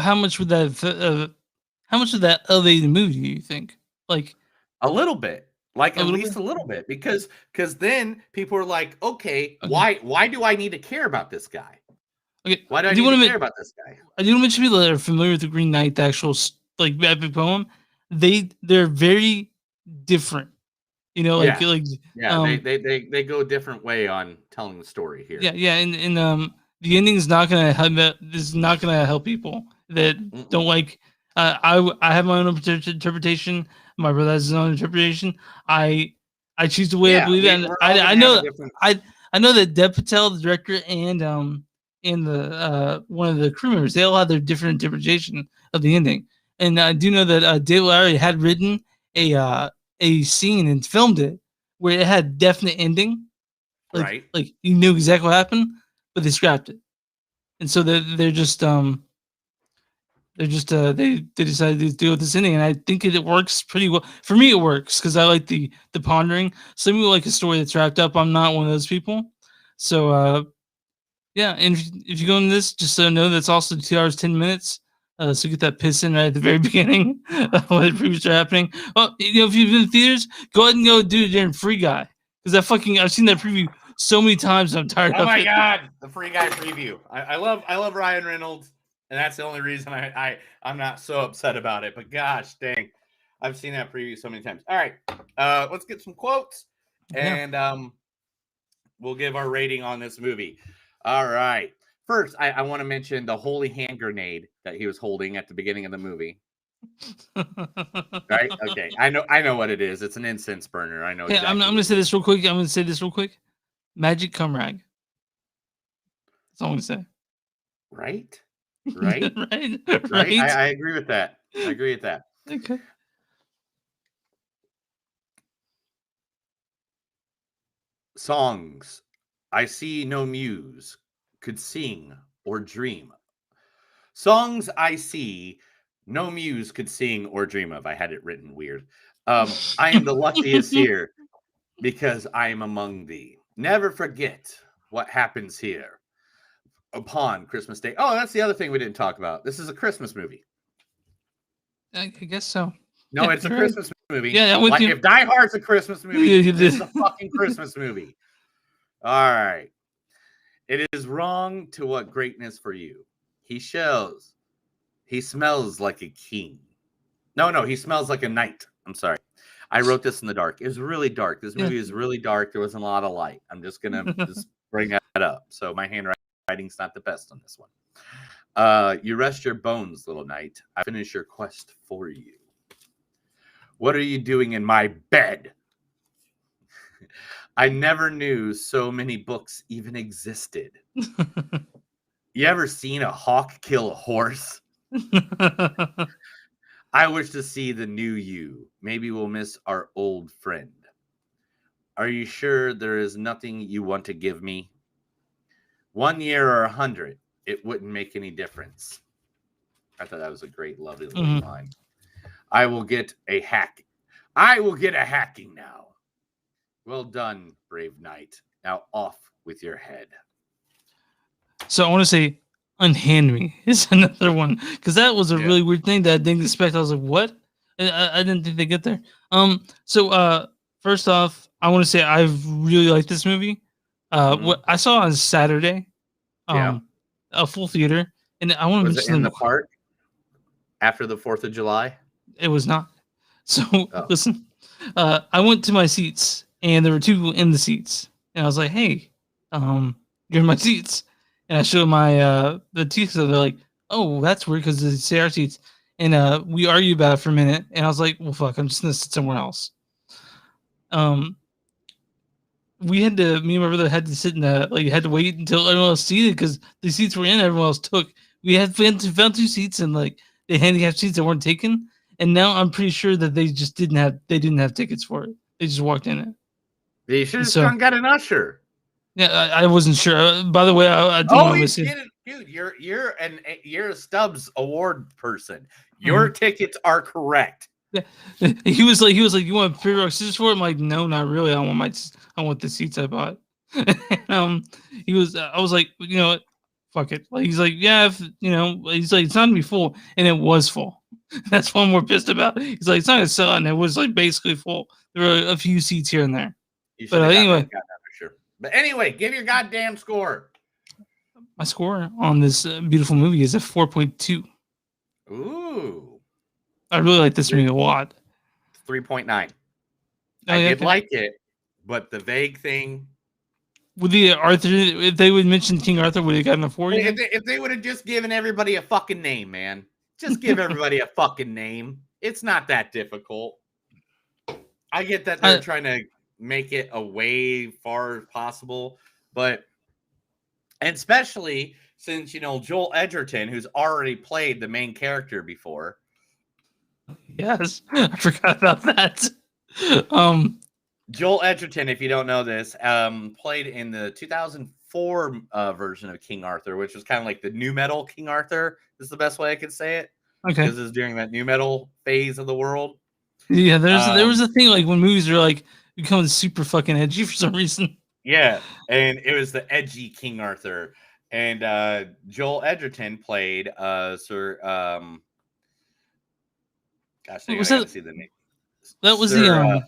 Speaker 2: how much would that elevate the movie? Do you think? Like
Speaker 1: a little bit, at least a little bit, because then people are like, okay, why do I need to care about this guy?
Speaker 2: Okay,
Speaker 1: why do I need to care about this guy?
Speaker 2: I do want to mention people that are familiar with the Green Knight, the actual epic poem. They're very different. They go a different way on telling the story here. Yeah, and the ending is not gonna help. This is not gonna help people that don't like. I have my own interpretation. My brother has his own interpretation. I choose the way I believe it. And I know I know that Dev Patel, the director, and the one of the crew members, they all had their different interpretation of the ending. And I do know that David Lowery had written a scene and filmed it where it had definite ending, like you knew exactly what happened, but they scrapped it, and so they decided to do this ending, and I think it works pretty well. For me, it works because I like the pondering. Some people like a story that's wrapped up. I'm not one of those people, so yeah. And if you go into this, just know that's also 2 hours 10 minutes. So get that piss in right at the very beginning when the previews are happening. Well, if you've been in theaters, go ahead and go do it during Free Guy, because I've seen that preview so many times. I'm tired of it.
Speaker 1: Oh my god, the Free Guy preview! I love Ryan Reynolds, and that's the only reason I'm not so upset about it. But gosh dang, I've seen that preview so many times. All right, let's get some quotes, and we'll give our rating on this movie. All right. First, I want to mention the holy hand grenade that he was holding at the beginning of the movie. Right? Okay. I know what it is. It's an incense burner. I know.
Speaker 2: Yeah, exactly. I'm going to say this real quick. Magic cum rag. That's all I'm going to say.
Speaker 1: Right?
Speaker 2: Right?
Speaker 1: Right? I agree with that.
Speaker 2: Okay.
Speaker 1: Songs. I see no muse could sing or dream. Songs I see no muse could sing or dream of. I had it written weird. I am the luckiest here because I am among thee. Never forget what happens here upon Christmas Day. Oh, that's the other thing we didn't talk about. This is a Christmas movie.
Speaker 2: I guess so.
Speaker 1: No, it's a Christmas movie.
Speaker 2: Yeah, I'm with you.
Speaker 1: If Die Hard's a Christmas movie, it's a fucking Christmas movie. All right. It is wrong to want greatness for you. He smells like a king. No, he smells like a knight. I'm sorry. I wrote this in the dark. It was really dark. This movie is really dark. There wasn't a lot of light. I'm just going to just bring that up. So my handwriting's not the best on this one. You rest your bones, little knight. I finish your quest for you. What are you doing in my bed? I never knew so many books even existed. You ever seen a hawk kill a horse? I wish to see the new you. Maybe we'll miss our old friend. Are you sure there is nothing you want to give me? 1 year or 100, it wouldn't make any difference. I thought that was a great, lovely
Speaker 2: Mhm.
Speaker 1: line. I will get a hack. I will get a hacking now. Well done, brave knight. Now off with your head.
Speaker 2: So I want to say, unhand me is another one because that was a
Speaker 1: Yeah.
Speaker 2: really weird thing that I didn't expect. I was like, what? I didn't think they get there. So first off, I want to say I've really liked this movie. What I saw on Saturday,
Speaker 1: Yeah.
Speaker 2: a full theater, and I want to
Speaker 1: Was it
Speaker 2: mention
Speaker 1: in
Speaker 2: them.
Speaker 1: the park after the 4th of July?
Speaker 2: It was not. So
Speaker 1: Oh.
Speaker 2: listen, I went to my seats, and there were two people in the seats, and I was like, "Hey, you're in my seats," and I showed my the seats, so they're like, "Oh, that's weird because it's our seats," and we argued about it for a minute, and I was like, "Well, fuck, I'm just gonna sit somewhere else." Um, we had to, me and my brother had to sit in the had to wait until everyone else seated because the seats were in, everyone else took. We found two seats and the handicapped seats that weren't taken, and now I'm pretty sure that they just didn't have tickets for it. They just walked in it.
Speaker 1: You should have
Speaker 2: So
Speaker 1: gone got an usher.
Speaker 2: yeah, I wasn't sure. By the way, I do want to
Speaker 1: Always
Speaker 2: say,
Speaker 1: get it, dude. You're a Stubbs award person. Your tickets are correct.
Speaker 2: yeah, he was like, you want free rock scissors for it? I'm like, no, not really. I want the seats I bought. He was, I was like, you know what, fuck it. Like he's like, yeah, if, he's like, it's not gonna be full, and it was full. That's what I'm more pissed about. He's like, it's not gonna sell, and it was like basically full. There were a few seats here and there.
Speaker 1: You should
Speaker 2: But
Speaker 1: have
Speaker 2: anyway,
Speaker 1: gotten that for sure. But anyway, give your goddamn score.
Speaker 2: my score on this beautiful movie is a 4.2.
Speaker 1: Ooh,
Speaker 2: I really like this movie a lot.
Speaker 1: 3.9.
Speaker 2: Oh,
Speaker 1: I
Speaker 2: yeah,
Speaker 1: did
Speaker 2: okay.
Speaker 1: like it, but the vague thing.
Speaker 2: Would the Arthur, if they would mention King Arthur, would have gotten a 4?
Speaker 1: If they would have just given everybody a fucking name, man. Just give everybody a fucking name. It's not that difficult. I get that they're trying to make it a way far possible, but and especially since Joel Edgerton, who's already played the main character before.
Speaker 2: Yes, I forgot about that.
Speaker 1: Joel Edgerton, if you don't know this, played in the 2004 version of King Arthur, which was kind of like the new metal King Arthur. Is the best way I could say it.
Speaker 2: Okay.
Speaker 1: Because it's during that new metal phase of the world.
Speaker 2: Yeah, there was a thing like when movies are like becoming super fucking edgy for some reason.
Speaker 1: Yeah, and it was the edgy King Arthur, and Joel Edgerton played Sir. Gosh, I gotta see the name.
Speaker 2: That was
Speaker 1: Sir,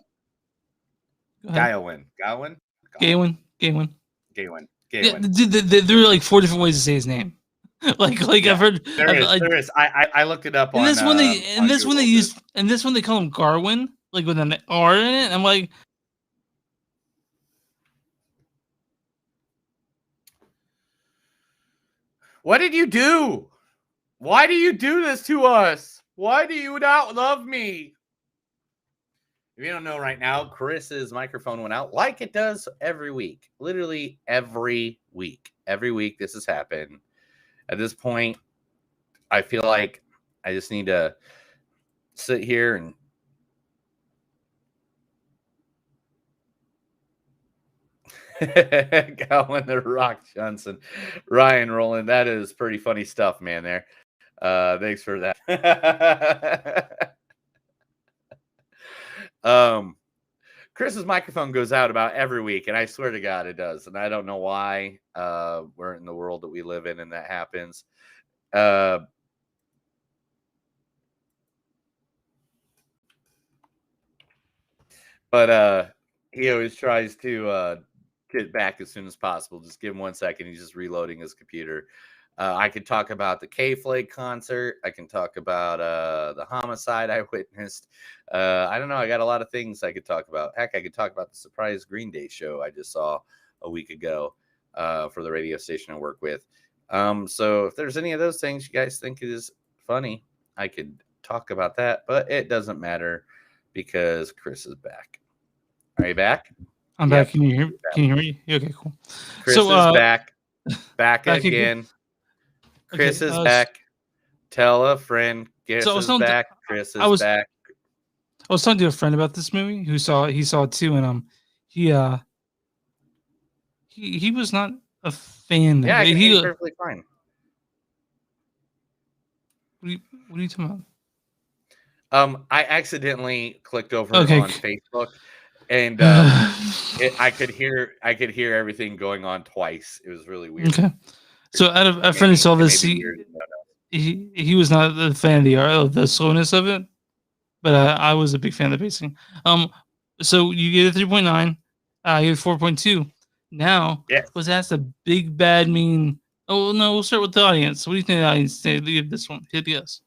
Speaker 2: the
Speaker 1: Gawain.
Speaker 2: Gawain. Yeah,
Speaker 1: Gawain.
Speaker 2: there were like 4 different ways to say his name. like
Speaker 1: Yeah,
Speaker 2: I've heard.
Speaker 1: There is. I looked it up
Speaker 2: And
Speaker 1: on.
Speaker 2: this one they
Speaker 1: Google.
Speaker 2: this one they call him Garwin, like with an R in it. I'm like,
Speaker 1: what did you do? Why do you do this to us? Why do you not love me? If you don't know right now, Chris's microphone went out like it does every week. Literally every week. Every week this has happened. At this point, I feel like I just need to sit here and Colin the Rock Johnson, Ryan Roland. That is pretty funny stuff, man. There, thanks for that. Chris's microphone goes out about every week, and I swear to God it does. And I don't know why. We're in the world that we live in, and that happens. But he always tries to get back as soon as possible. Just give him 1 second. He's just reloading his computer. I could talk about the K-Flake concert. I can talk about the homicide I witnessed. I don't know. I got a lot of things I could talk about. Heck, I could talk about the surprise Green Day show I just saw a week ago for the radio station I work with. So if there's any of those things you guys think is funny, I could talk about that. But it doesn't matter because Chris is back. Are you back?
Speaker 2: I'm back. Can you hear me? Okay, cool.
Speaker 1: Chris is back. Back again. Chris is back. Tell a friend. Chris is back. Chris is back.
Speaker 2: I was talking to a friend about this movie he saw it too, and he was not a fan.
Speaker 1: Yeah, he's perfectly fine.
Speaker 2: What are you talking about?
Speaker 1: I accidentally clicked over
Speaker 2: Okay.
Speaker 1: on Facebook, and I could hear everything going on twice. It was really weird.
Speaker 2: Okay. So out of a friend who saw this, he was not a fan of the slowness of it, but I was a big fan of the pacing. So you get a 3.9, I get 4.2. Now,
Speaker 1: Yes.
Speaker 2: was asked a big bad mean. Oh no, we'll start with the audience. What do you think the audience say? Give this one. Hit the guess.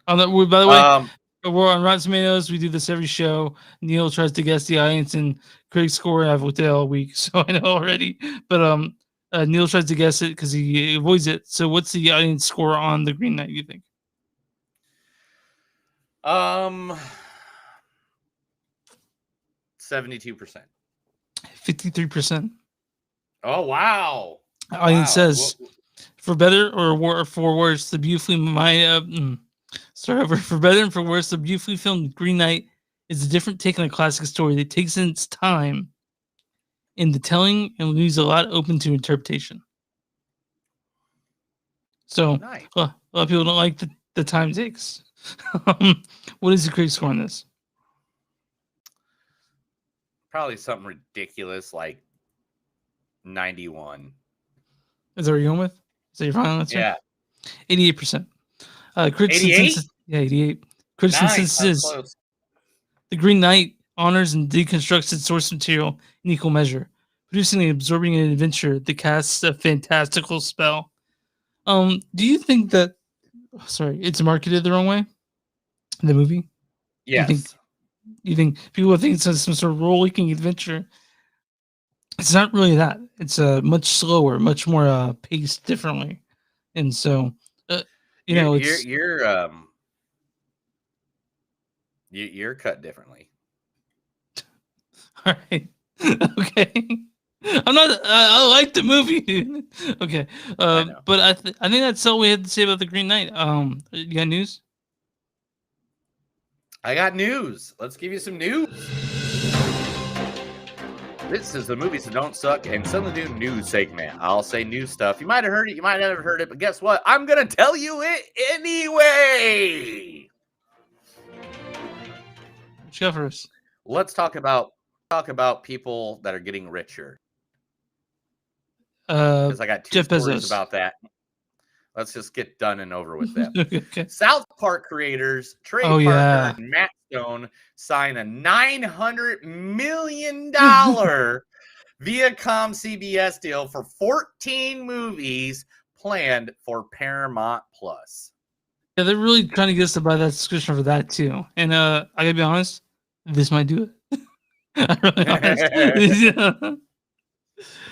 Speaker 2: By the way, we're on Rotten Tomatoes. We do this every show. Neil tries to guess the audience and critic score. I've looked at it all week, so I know already. But Neil tries to guess it because he avoids it. So what's the audience score on The Green Knight, you think?
Speaker 1: 72%.
Speaker 2: 53%.
Speaker 1: Oh wow!
Speaker 2: Audience says, for better or for worse, the beautifully start over. For better and for worse, the beautifully filmed Green Knight is a different take on a classic story that takes in its time in the telling and leaves a lot open to interpretation. So
Speaker 1: Nice.
Speaker 2: a lot of people don't like the time it takes. What is the critic score on this?
Speaker 1: Probably something ridiculous like 91.
Speaker 2: Is that what you're going with? Is that your final answer?
Speaker 1: Yeah.
Speaker 2: 88%. Critics
Speaker 1: 88?
Speaker 2: consensus, yeah, 88. Critics
Speaker 1: Nice.
Speaker 2: consensus
Speaker 1: That was
Speaker 2: is
Speaker 1: close.
Speaker 2: The Green Knight honors and deconstructs its source material in equal measure, producing and absorbing an adventure that casts a fantastical spell. Do you think that it's marketed the wrong way? The movie?
Speaker 1: Yes.
Speaker 2: You think people think it's some sort of rollicking adventure? It's not really that. It's much slower, much more paced differently, and so it's
Speaker 1: you're cut differently.
Speaker 2: all right. Okay. I'm not. I like the movie. Okay, but I think that's all we had to say about The Green Knight. You got news?
Speaker 1: I got news. Let's give you some news. This is the Movies That Don't Suck and Suddenly Do news segment. I'll say news stuff. You might have heard it, you might not have heard it, but guess what? I'm going to tell you it anyway.
Speaker 2: What you got for us?
Speaker 1: Let's talk about people that are getting richer. Because I got two
Speaker 2: Jeff
Speaker 1: stories
Speaker 2: Bezos.
Speaker 1: about that. Let's just get done and over with them.
Speaker 2: Okay.
Speaker 1: South Park creators Trey Parker and Matt Stone sign a $900 million Viacom CBS deal for 14 movies planned for Paramount Plus.
Speaker 2: Yeah, they're really trying to get us to buy that subscription for that too. And I gotta be honest, this might do it. I'm really honest.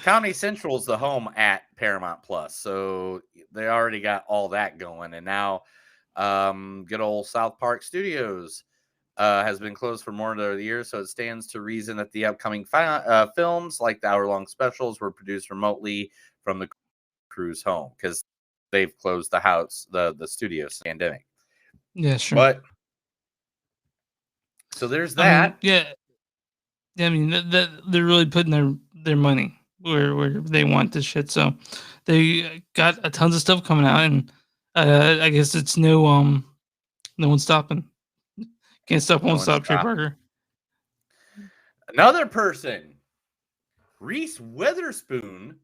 Speaker 1: Comedy Central is the home at Paramount Plus, so they already got all that going. And now, good old South Park Studios has been closed for more than a year, so it stands to reason that the upcoming films, like the hour-long specials, were produced remotely from the crew's home because they've closed the studios pandemic.
Speaker 2: Yeah, sure.
Speaker 1: But so there's that.
Speaker 2: I mean, that they're really putting their money where they want this shit. So they got a tons of stuff coming out, and I guess it's no one's stopping. Can't stop, won't stop. Trey Parker.
Speaker 1: Another person, Reese Witherspoon,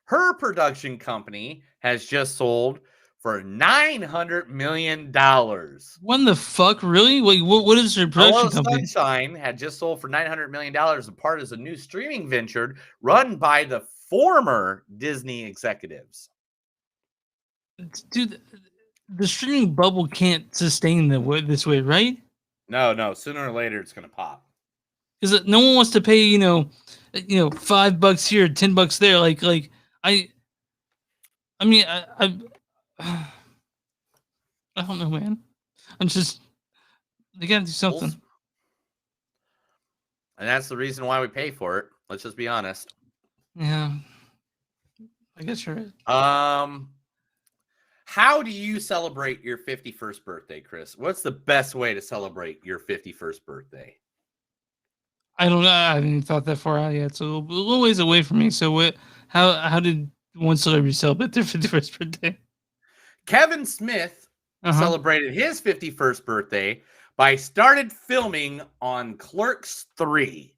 Speaker 1: her production company has just sold for $900 million.
Speaker 2: What the fuck? Really? Wait, what is her production company?
Speaker 1: Sunshine had just sold for $900 million, and part as a new streaming venture run by the former Disney executives.
Speaker 2: Dude, the streaming bubble can't sustain this way, right?
Speaker 1: No. Sooner or later, it's gonna pop.
Speaker 2: Because no one wants to pay, $5 here, $10 there. I mean, I don't know, man. They gotta do something.
Speaker 1: And that's the reason why we pay for it. Let's just be honest.
Speaker 2: Yeah. I guess you're right.
Speaker 1: How do you celebrate your 51st birthday, Chris? What's the best way to celebrate your 51st birthday?
Speaker 2: I don't know. I haven't even thought that far out yet. So a little ways away from me. So how did one celebrity celebrate their 51st birthday?
Speaker 1: Kevin Smith celebrated his 51st birthday by started filming on Clerks 3.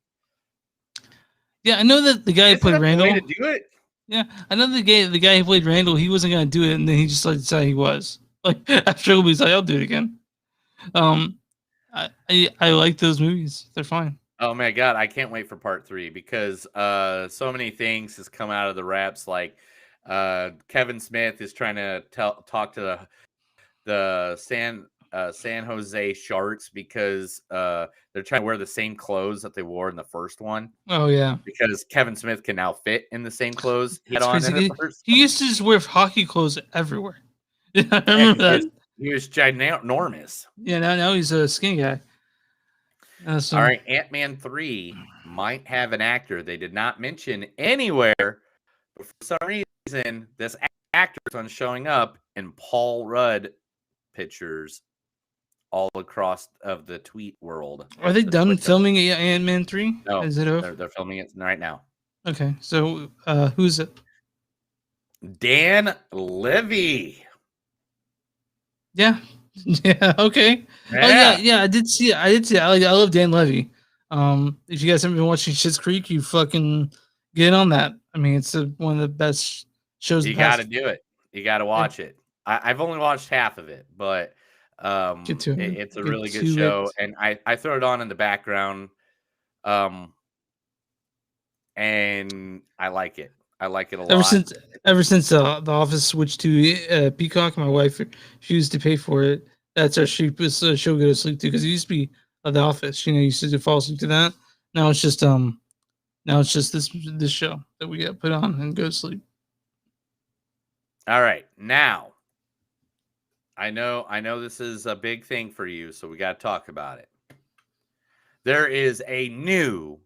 Speaker 2: Yeah, I know that the guy who
Speaker 1: Isn't
Speaker 2: played
Speaker 1: that the
Speaker 2: Randall.
Speaker 1: way to do it?
Speaker 2: Yeah, I know the guy who played Randall. He wasn't gonna do it, and then he just decided he was. Like after he's like, I'll do it again. I like those movies. They're fine.
Speaker 1: Oh my god, I can't wait for part 3 because so many things has come out of the wraps. Like Kevin Smith is trying to talk to the San Jose Sharks because they're trying to wear the same clothes that they wore in the first one.
Speaker 2: Oh yeah,
Speaker 1: because Kevin Smith can now fit in the same clothes he had
Speaker 2: it's
Speaker 1: on
Speaker 2: crazy.
Speaker 1: in the first.
Speaker 2: He used to just wear hockey clothes everywhere. Yeah, I remember that.
Speaker 1: He was ginormous.
Speaker 2: Yeah, now he's a skinny guy.
Speaker 1: All right, Ant-Man 3 might have an actor they did not mention anywhere, but for some reason, this actor is on showing up in Paul Rudd pictures all across of the tweet world.
Speaker 2: Are they done filming Ant-Man 3?
Speaker 1: No,
Speaker 2: is it over?
Speaker 1: They're filming it right now.
Speaker 2: Okay, so who's it?
Speaker 1: Dan Levy.
Speaker 2: Yeah. Yeah. Okay.
Speaker 1: Yeah.
Speaker 2: Oh yeah. I did see it. I love Dan Levy. If you guys haven't been watching Schitt's Creek, you fucking get on that. I mean, it's one of the best shows.
Speaker 1: You got to do it. You got to watch it. I've only watched half of it, but it's a really good show, and I throw it on in the background, and I like it. I like it a lot.
Speaker 2: Ever since the Office switched to Peacock, my wife refused to pay for it. That's our cheapest show go to sleep to, because it used to be The Office. You used to fall asleep to that. Now it's just this show that we get put on and go to sleep.
Speaker 1: All right, now I know this is a big thing for you, so we got to talk about it. There is a new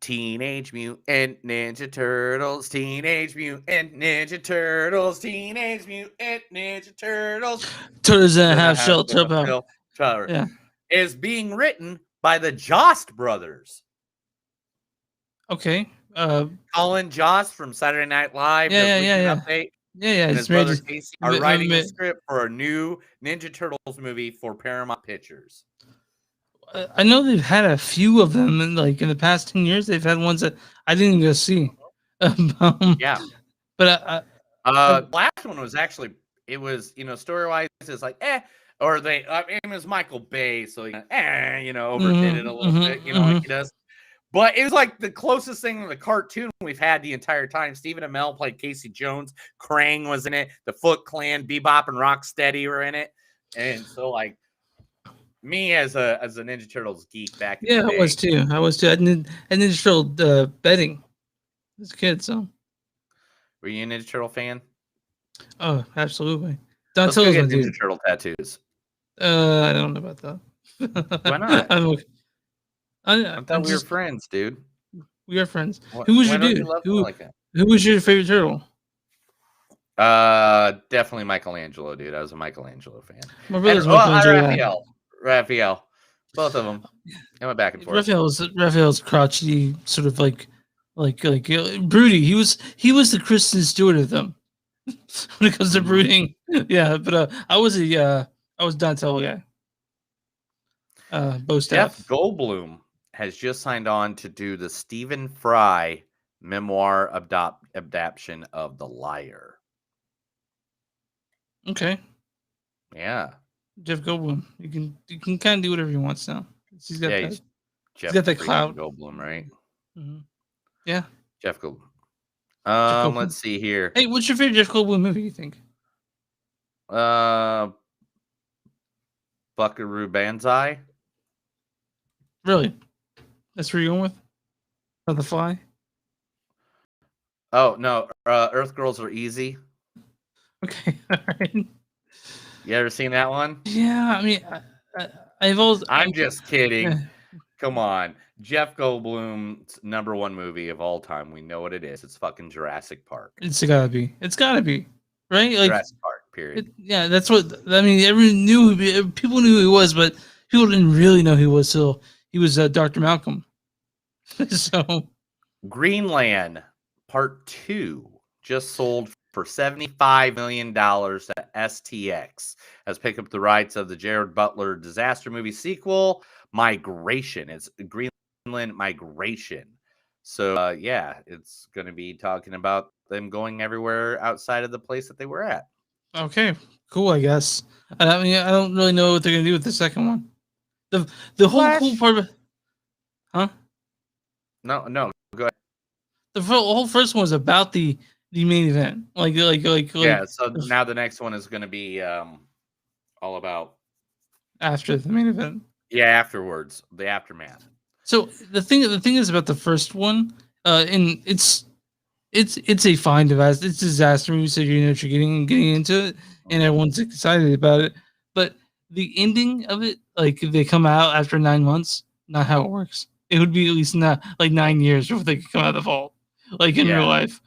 Speaker 1: Teenage Mutant Ninja Turtles, Teenage Mutant Ninja Turtles, Teenage Mutant Ninja Turtles.
Speaker 2: Turtles in a half shell turbo.
Speaker 1: Yeah. Is being written by the Jost brothers.
Speaker 2: Okay.
Speaker 1: Colin Jost from Saturday Night Live.
Speaker 2: Yeah.
Speaker 1: Update,
Speaker 2: yeah.
Speaker 1: And his brother Casey are writing a script for a new Ninja Turtles movie for Paramount Pictures.
Speaker 2: I know they've had a few of them in the past 10 years. They've had ones that I didn't go see.
Speaker 1: Yeah,
Speaker 2: but
Speaker 1: the last one was actually, it was, story wise, it's like or it was Michael Bay, so overdid it a little bit, like he does. But it was like the closest thing to the cartoon we've had the entire time. Stephen Amell played Casey Jones. Krang was in it. The Foot Clan, Bebop and Rocksteady were in it, and so me as a Ninja Turtles geek back in the day.
Speaker 2: I was too. I did Ninja Turtle betting as a kid. So,
Speaker 1: were you a Ninja Turtle fan?
Speaker 2: Oh, absolutely.
Speaker 1: Let's go get Ninja Turtle tattoos.
Speaker 2: I don't know about that.
Speaker 1: Why not? I thought we were friends, dude.
Speaker 2: We are friends. Who was your dude? Who was your favorite turtle?
Speaker 1: Definitely Michelangelo, dude. I was a Michelangelo fan.
Speaker 2: My brother's Michelangelo.
Speaker 1: Raphael, both of them. I went back and forth.
Speaker 2: Raphael's crotchety, sort of like broody. He was the Kristen Stewart of them when it comes to brooding. Yeah, but I was Donatello guy.
Speaker 1: Jeff Goldblum has just signed on to do the Stephen Fry memoir adaptation of The Liar.
Speaker 2: Okay.
Speaker 1: Yeah.
Speaker 2: Jeff Goldblum. You can kind of do whatever he wants now. He's got that clout.
Speaker 1: Goldblum, right?
Speaker 2: Mm-hmm. Yeah.
Speaker 1: Jeff Goldblum. Let's see here.
Speaker 2: Hey, what's your favorite Jeff Goldblum movie, you think?
Speaker 1: Buckaroo Banzai.
Speaker 2: Really? That's where you're going with? Or The Fly?
Speaker 1: Oh, no. Earth Girls Are Easy.
Speaker 2: Okay. All right.
Speaker 1: You ever seen that one?
Speaker 2: Yeah, I mean,
Speaker 1: I'm just kidding. Yeah. Come on. Jeff Goldblum's #1 movie of all time. We know what it is. It's fucking Jurassic Park.
Speaker 2: It's gotta be. Right?
Speaker 1: Jurassic Park, period.
Speaker 2: That's what, I mean, people knew who he was, but people didn't really know who he was till he was Dr. Malcolm. So.
Speaker 1: Greenland Part 2 just sold for $75 million to STX has picked up the rights of the Jared Butler disaster movie sequel, Migration. It's Greenland Migration. So, yeah, it's going to be talking about them going everywhere outside of the place that they were at.
Speaker 2: Okay, cool. I guess. I mean, I don't really know what they're gonna do with the second one. The whole cool part of, huh?
Speaker 1: No, go ahead.
Speaker 2: The whole first one was about the main event.
Speaker 1: Yeah, so now the next one is going to be all about
Speaker 2: after the main event.
Speaker 1: Yeah, afterwards, the aftermath.
Speaker 2: So the thing is about the first one, and it's a fine device. It's a disaster movie, so you know what you're getting into it, and everyone's excited about it. But the ending of it, like they come out after 9 months, not how it works. It would be at least not like 9 years before they could come out of the vault. Like in real life,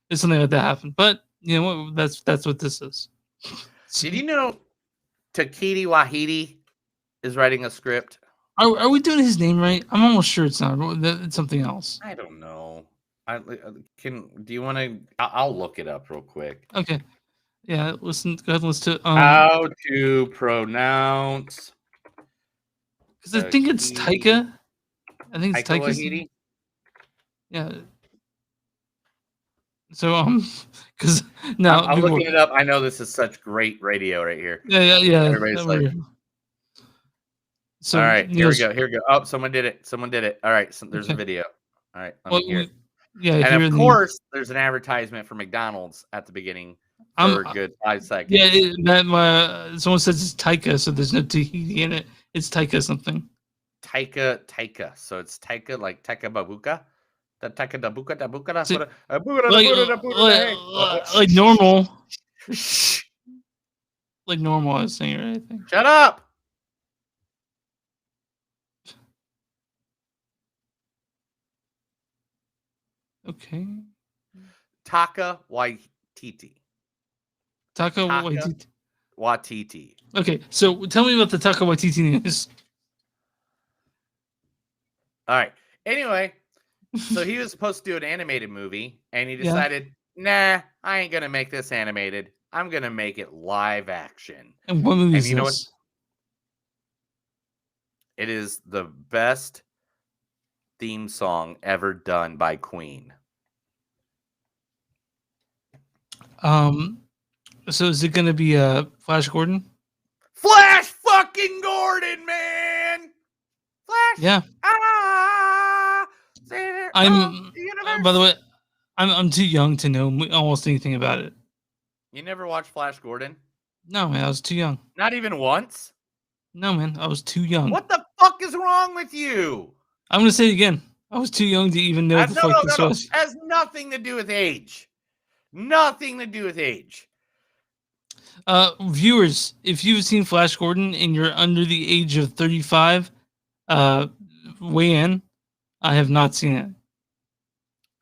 Speaker 2: if something like that happened. But you know what? That's what this is.
Speaker 1: Did you know Takiti Wahidi is writing a script?
Speaker 2: Are we doing his name right? I'm almost sure it's not. It's something else.
Speaker 1: I don't know. Do you want to? I'll look it up real quick.
Speaker 2: Okay. Yeah. Listen. Go ahead. Listen to
Speaker 1: how to pronounce.
Speaker 2: Because I think it's Taika. I think it's Taika
Speaker 1: Waititi.
Speaker 2: Yeah. So because now
Speaker 1: I'm looking it up. I know this is such great radio right here.
Speaker 2: Yeah.
Speaker 1: Everybody's like. So all right, here we go. Oh, someone did it. All right, so there's a video. All right, let me hear it.
Speaker 2: Yeah,
Speaker 1: and of course, there's an advertisement for McDonald's at the beginning for a good 5 seconds.
Speaker 2: Yeah, someone says it's Taika, so there's no Tahiti in it. It's Taika something.
Speaker 1: Taika. So it's Taika, like Taika Babuka. The Taika Dabuka.
Speaker 2: Like normal. Like normal, I was saying, right? I think.
Speaker 1: Shut up.
Speaker 2: Okay.
Speaker 1: Taka Waititi.
Speaker 2: Taka
Speaker 1: Waititi.
Speaker 2: Okay, so tell me about the Taka Waititi news.
Speaker 1: All right. Anyway, so he was supposed to do an animated movie, and he decided, nah, I ain't gonna make this animated. I'm gonna make it live action.
Speaker 2: And what movie is
Speaker 1: you know
Speaker 2: this?
Speaker 1: It is the best theme song ever done by Queen.
Speaker 2: So is it gonna be Flash Gordon?
Speaker 1: Flash fucking Gordon, man! Flash.
Speaker 2: Yeah. I'm. By the way, I'm too young to know almost anything about it.
Speaker 1: You never watched Flash Gordon?
Speaker 2: No, man, I was too young.
Speaker 1: Not even once?
Speaker 2: No, man, I was too young.
Speaker 1: What the fuck is wrong with you?
Speaker 2: I'm gonna say it again. I was too young to even know what the fuck this was.
Speaker 1: It has nothing to do with age. Nothing to do with age.
Speaker 2: Viewers, if you've seen Flash Gordon and you're under the age of 35, weigh in. I have not seen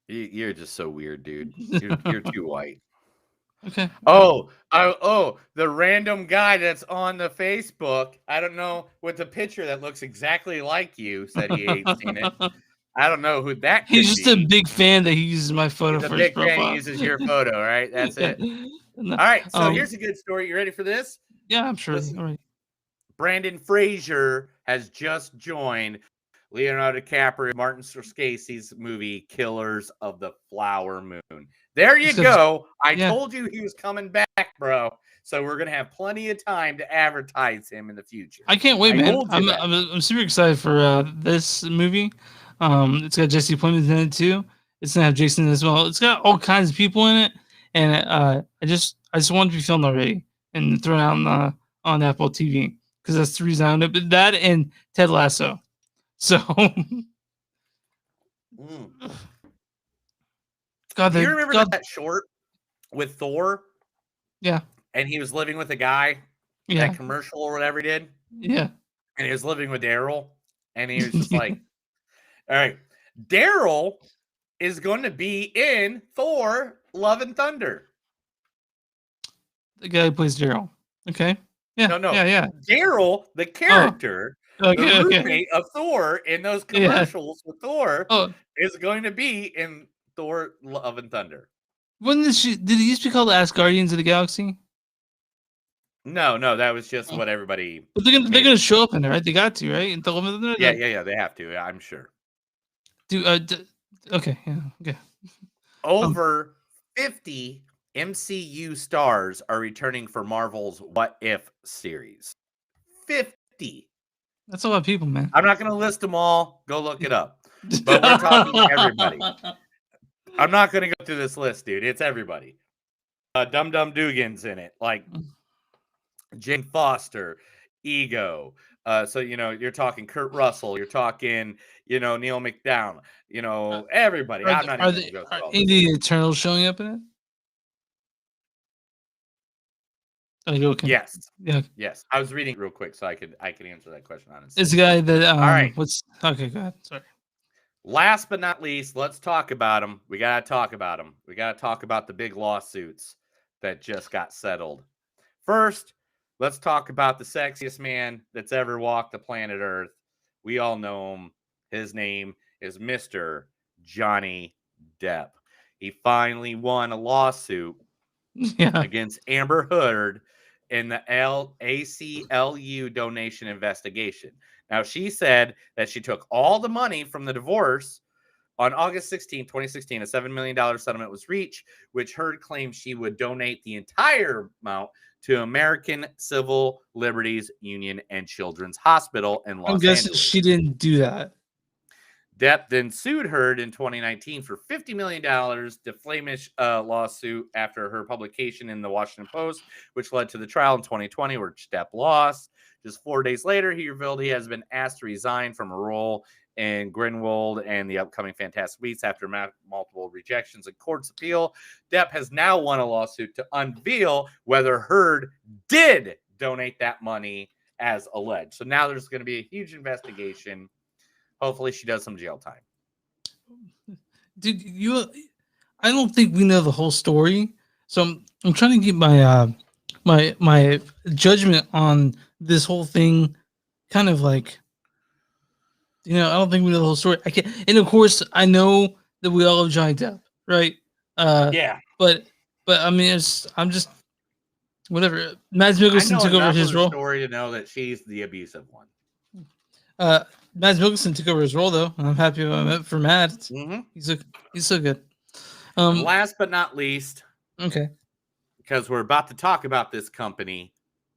Speaker 2: it.
Speaker 1: You're just so weird, dude. You're too white.
Speaker 2: Okay.
Speaker 1: Oh, the random guy that's on the Facebook. I don't know, with the picture that looks exactly like you, said he ain't seen it. I don't know who that could
Speaker 2: He's just
Speaker 1: be.
Speaker 2: a big fan that he uses my photo for his profile.
Speaker 1: Fan uses your photo, right? That's it. All right, so here's a good story. You ready for this?
Speaker 2: Yeah, I'm sure. All right.
Speaker 1: Brandon Fraser has just joined Leonardo DiCaprio, Martin Scorsese's movie Killers of the Flower Moon. There you go. I told you he was coming back, bro. So we're gonna have plenty of time to advertise him in the future.
Speaker 2: I can't wait, man. I'm super excited for this movie. It's got Jesse Plemons in it too. It's gonna have Jason as well. It's got all kinds of people in it, and I just want it to be filmed already and thrown out on Apple TV because that's the reason I own it. But that and Ted Lasso. So,
Speaker 1: God, do you remember that short with Thor?
Speaker 2: Yeah.
Speaker 1: And he was living with a guy.
Speaker 2: Yeah.
Speaker 1: That commercial or whatever he did.
Speaker 2: Yeah.
Speaker 1: And he was living with Daryl, and he was just like, "All right, Daryl is going to be in Thor: Love and Thunder."
Speaker 2: The guy who plays Daryl. Okay. Yeah.
Speaker 1: No.
Speaker 2: Yeah.
Speaker 1: Daryl, the character.
Speaker 2: The
Speaker 1: roommate of Thor in those commercials with Thor is going to be in Thor: Love and Thunder.
Speaker 2: When did it used to be called Ask Guardians of the Galaxy?
Speaker 1: No, that was just what everybody.
Speaker 2: But they're
Speaker 1: made
Speaker 2: gonna
Speaker 1: it.
Speaker 2: show up in there, right? They got to, right? And tell them there.
Speaker 1: Yeah, they have to. I'm sure.
Speaker 2: Okay, yeah, okay.
Speaker 1: Over 50 MCU stars are returning for Marvel's What If series. 50.
Speaker 2: That's a lot of people, man.
Speaker 1: I'm not going to list them all. Go look it up. But we're talking everybody. I'm not going to go through this list, dude. It's everybody. Dum Dum Dugan's in it, like Jane Foster, Ego. So you're talking Kurt Russell. You're talking, Neil McDonough. Everybody. I'm not even going to go through all
Speaker 2: any
Speaker 1: this.
Speaker 2: the Eternals showing up in it? Okay.
Speaker 1: Yes.
Speaker 2: Yeah.
Speaker 1: Yes. I was reading real quick so I could answer that question honestly.
Speaker 2: It's the guy that
Speaker 1: All right.
Speaker 2: Okay, go ahead. Sorry.
Speaker 1: Last but not least, let's talk about them. We got to talk about them. We got to talk about the big lawsuits that just got settled. First, let's talk about the sexiest man that's ever walked the planet Earth. We all know him. His name is Mr. Johnny Depp. He finally won a lawsuit against Amber Heard in the ACLU donation investigation. Now, she said that she took all the money from the divorce. On August 16, 2016, a $7 million settlement was reached, which Heard claimed she would donate the entire amount to American Civil Liberties Union and Children's Hospital in Los
Speaker 2: I'm guessing
Speaker 1: Angeles.
Speaker 2: she didn't do that.
Speaker 1: Depp then sued Heard in 2019 for $50 million, defamation lawsuit after her publication in the Washington Post, which led to the trial in 2020 where Depp lost. Just 4 days later, he revealed he has been asked to resign from a role in Grindelwald and the upcoming Fantastic Beasts after multiple rejections and court's appeal. Depp has now won a lawsuit to unveil whether Heard did donate that money as alleged. So now there's going to be a huge investigation. Hopefully she does some jail time.
Speaker 2: Dude, I don't think we know the whole story. So I'm trying to get my my judgment on this whole thing kind of like, I don't think we know the whole story. I can't, and of course I know that we all love Johnny Depp, right?
Speaker 1: Yeah.
Speaker 2: But I mean, I'm just whatever. Mads Mikkelsen took over his role.
Speaker 1: Story to know that she's the abusive one.
Speaker 2: Mads Mikkelsen took over his role though, and I'm happy for Matt.
Speaker 1: Mm-hmm.
Speaker 2: He's so good.
Speaker 1: Last but not least,
Speaker 2: okay,
Speaker 1: because we're about to talk about this company,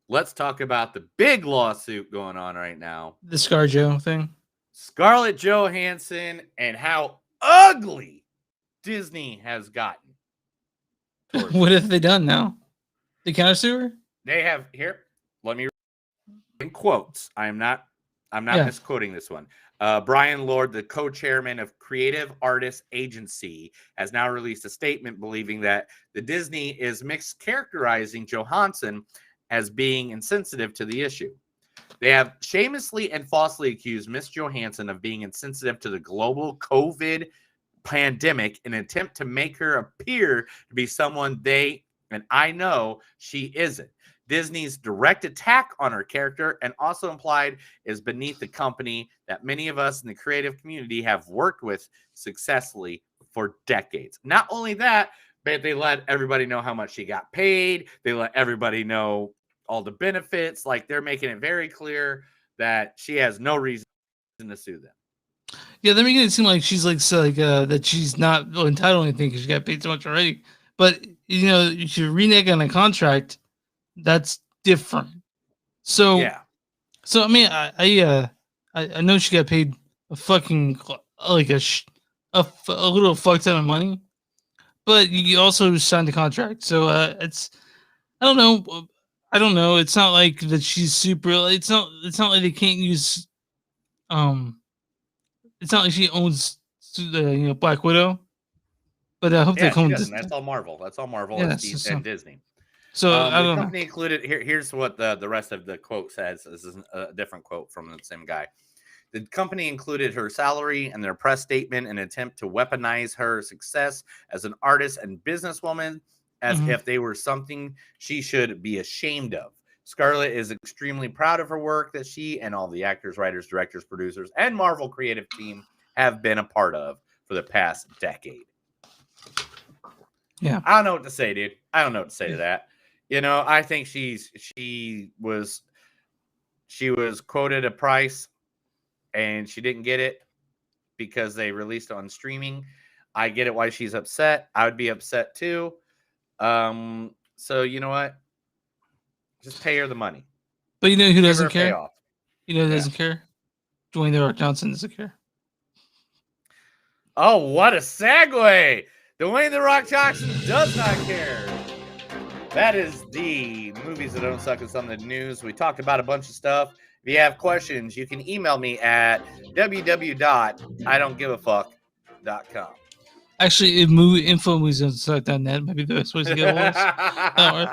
Speaker 1: let's talk about the big lawsuit going on right now.
Speaker 2: The ScarJo thing.
Speaker 1: Scarlett Johansson and how ugly Disney has gotten.
Speaker 2: What have they done now? They countersue her?
Speaker 1: They have here. Let me in quotes. I'm not misquoting this one. Brian Lord, the co-chairman of Creative Artists Agency, has now released a statement believing that the Disney is mischaracterizing Johansson as being insensitive to the issue. They have shamelessly and falsely accused Miss Johansson of being insensitive to the global COVID pandemic in an attempt to make her appear to be someone they, and I know she isn't. Disney's direct attack on her character and also implied is beneath the company that many of us in the creative community have worked with successfully for decades. Not only that, but they let everybody know how much she got paid. They let everybody know all the benefits. Like, they're making it very clear that she has no reason to sue them.
Speaker 2: Yeah, they're making it seem like she's that she's not entitled to anything because she got paid so much already. But if you're reneging on a contract, that's different. So
Speaker 1: yeah.
Speaker 2: So I mean, I know she got paid a fucking like a little fuck ton of money, but you also signed a contract. So it's I don't know. It's not like that she's super. It's not like they can't use. It's not like she owns the Black Widow. But I hope they come.
Speaker 1: That's all Marvel. That's all Marvel and Disney.
Speaker 2: So
Speaker 1: I don't know. The company included here's what the rest of the quote says. This is a different quote from the same guy. The company included her salary and their press statement in an attempt to weaponize her success as an artist and businesswoman as if they were something she should be ashamed of. Scarlett is extremely proud of her work that she and all the actors, writers, directors, producers, and Marvel creative team have been a part of for the past decade.
Speaker 2: Yeah.
Speaker 1: I don't know what to say, dude. I don't know what to say to that. I think she was quoted a price and she didn't get it because they released it on streaming. I get it why she's upset. I would be upset too. So you know what? Just pay her the money.
Speaker 2: But you know who
Speaker 1: Give her
Speaker 2: doesn't
Speaker 1: a
Speaker 2: care?
Speaker 1: payoff.
Speaker 2: You know who doesn't care? Dwayne The Rock Johnson doesn't care.
Speaker 1: Oh, what a segue! Dwayne The Rock Johnson does not care. That is the movies that don't suck and some of the news. We talked about a bunch of stuff. If you have questions, you can email me at www.idon'tgiveafuck.com.
Speaker 2: Actually, info movies don't suck.net might be the best way to get a hold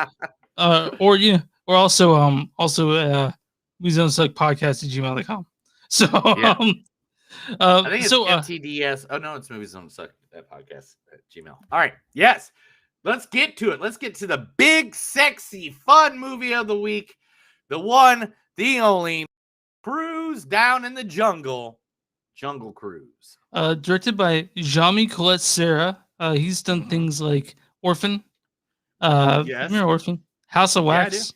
Speaker 2: of us. Or also movies don't suck podcast at gmail.com. So
Speaker 1: Yeah. I think it's
Speaker 2: so
Speaker 1: MTDS. Oh no, it's movies don't suck at podcast at Gmail. All right, yes. Let's get to it. Let's get to the big, sexy, fun movie of the week. The one, the only, Cruise Down in the Jungle. Jungle Cruise.
Speaker 2: directed by Jami Colette Serra. He's done things like Orphan.
Speaker 1: Yes.
Speaker 2: Remember Orphan? House of
Speaker 1: Yeah, I do.
Speaker 2: Wax.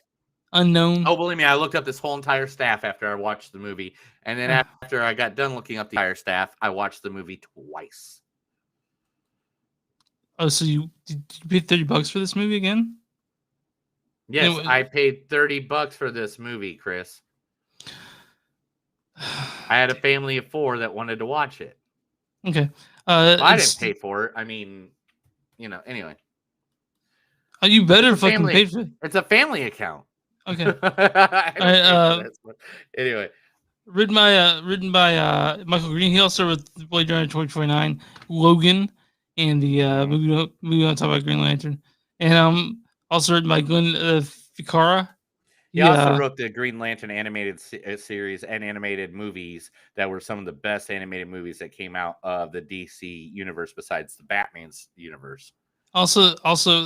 Speaker 2: Unknown.
Speaker 1: Oh, believe me, I looked up this whole entire staff after I watched the movie. And then after I got done looking up the entire staff, I watched the movie twice.
Speaker 2: Oh, so did you pay $30 for this movie again?
Speaker 1: Yes,
Speaker 2: Anyway.
Speaker 1: I paid $30 for this movie, Chris. I had a family of 4 that wanted to watch it.
Speaker 2: Okay.
Speaker 1: I didn't pay for it. I mean, anyway.
Speaker 2: Oh, you better
Speaker 1: It's a
Speaker 2: fucking
Speaker 1: family-
Speaker 2: pay for it.
Speaker 1: It's a family account.
Speaker 2: Okay.
Speaker 1: Anyway.
Speaker 2: Written by Michael Green. He also wrote Blade Runner 2049, Logan, and the movie we want to talk about Green Lantern. And also written by Glenn Ficarra.
Speaker 1: He also wrote the Green Lantern animated series and animated movies that were some of the best animated movies that came out of the DC universe besides the Batman's universe.
Speaker 2: Also,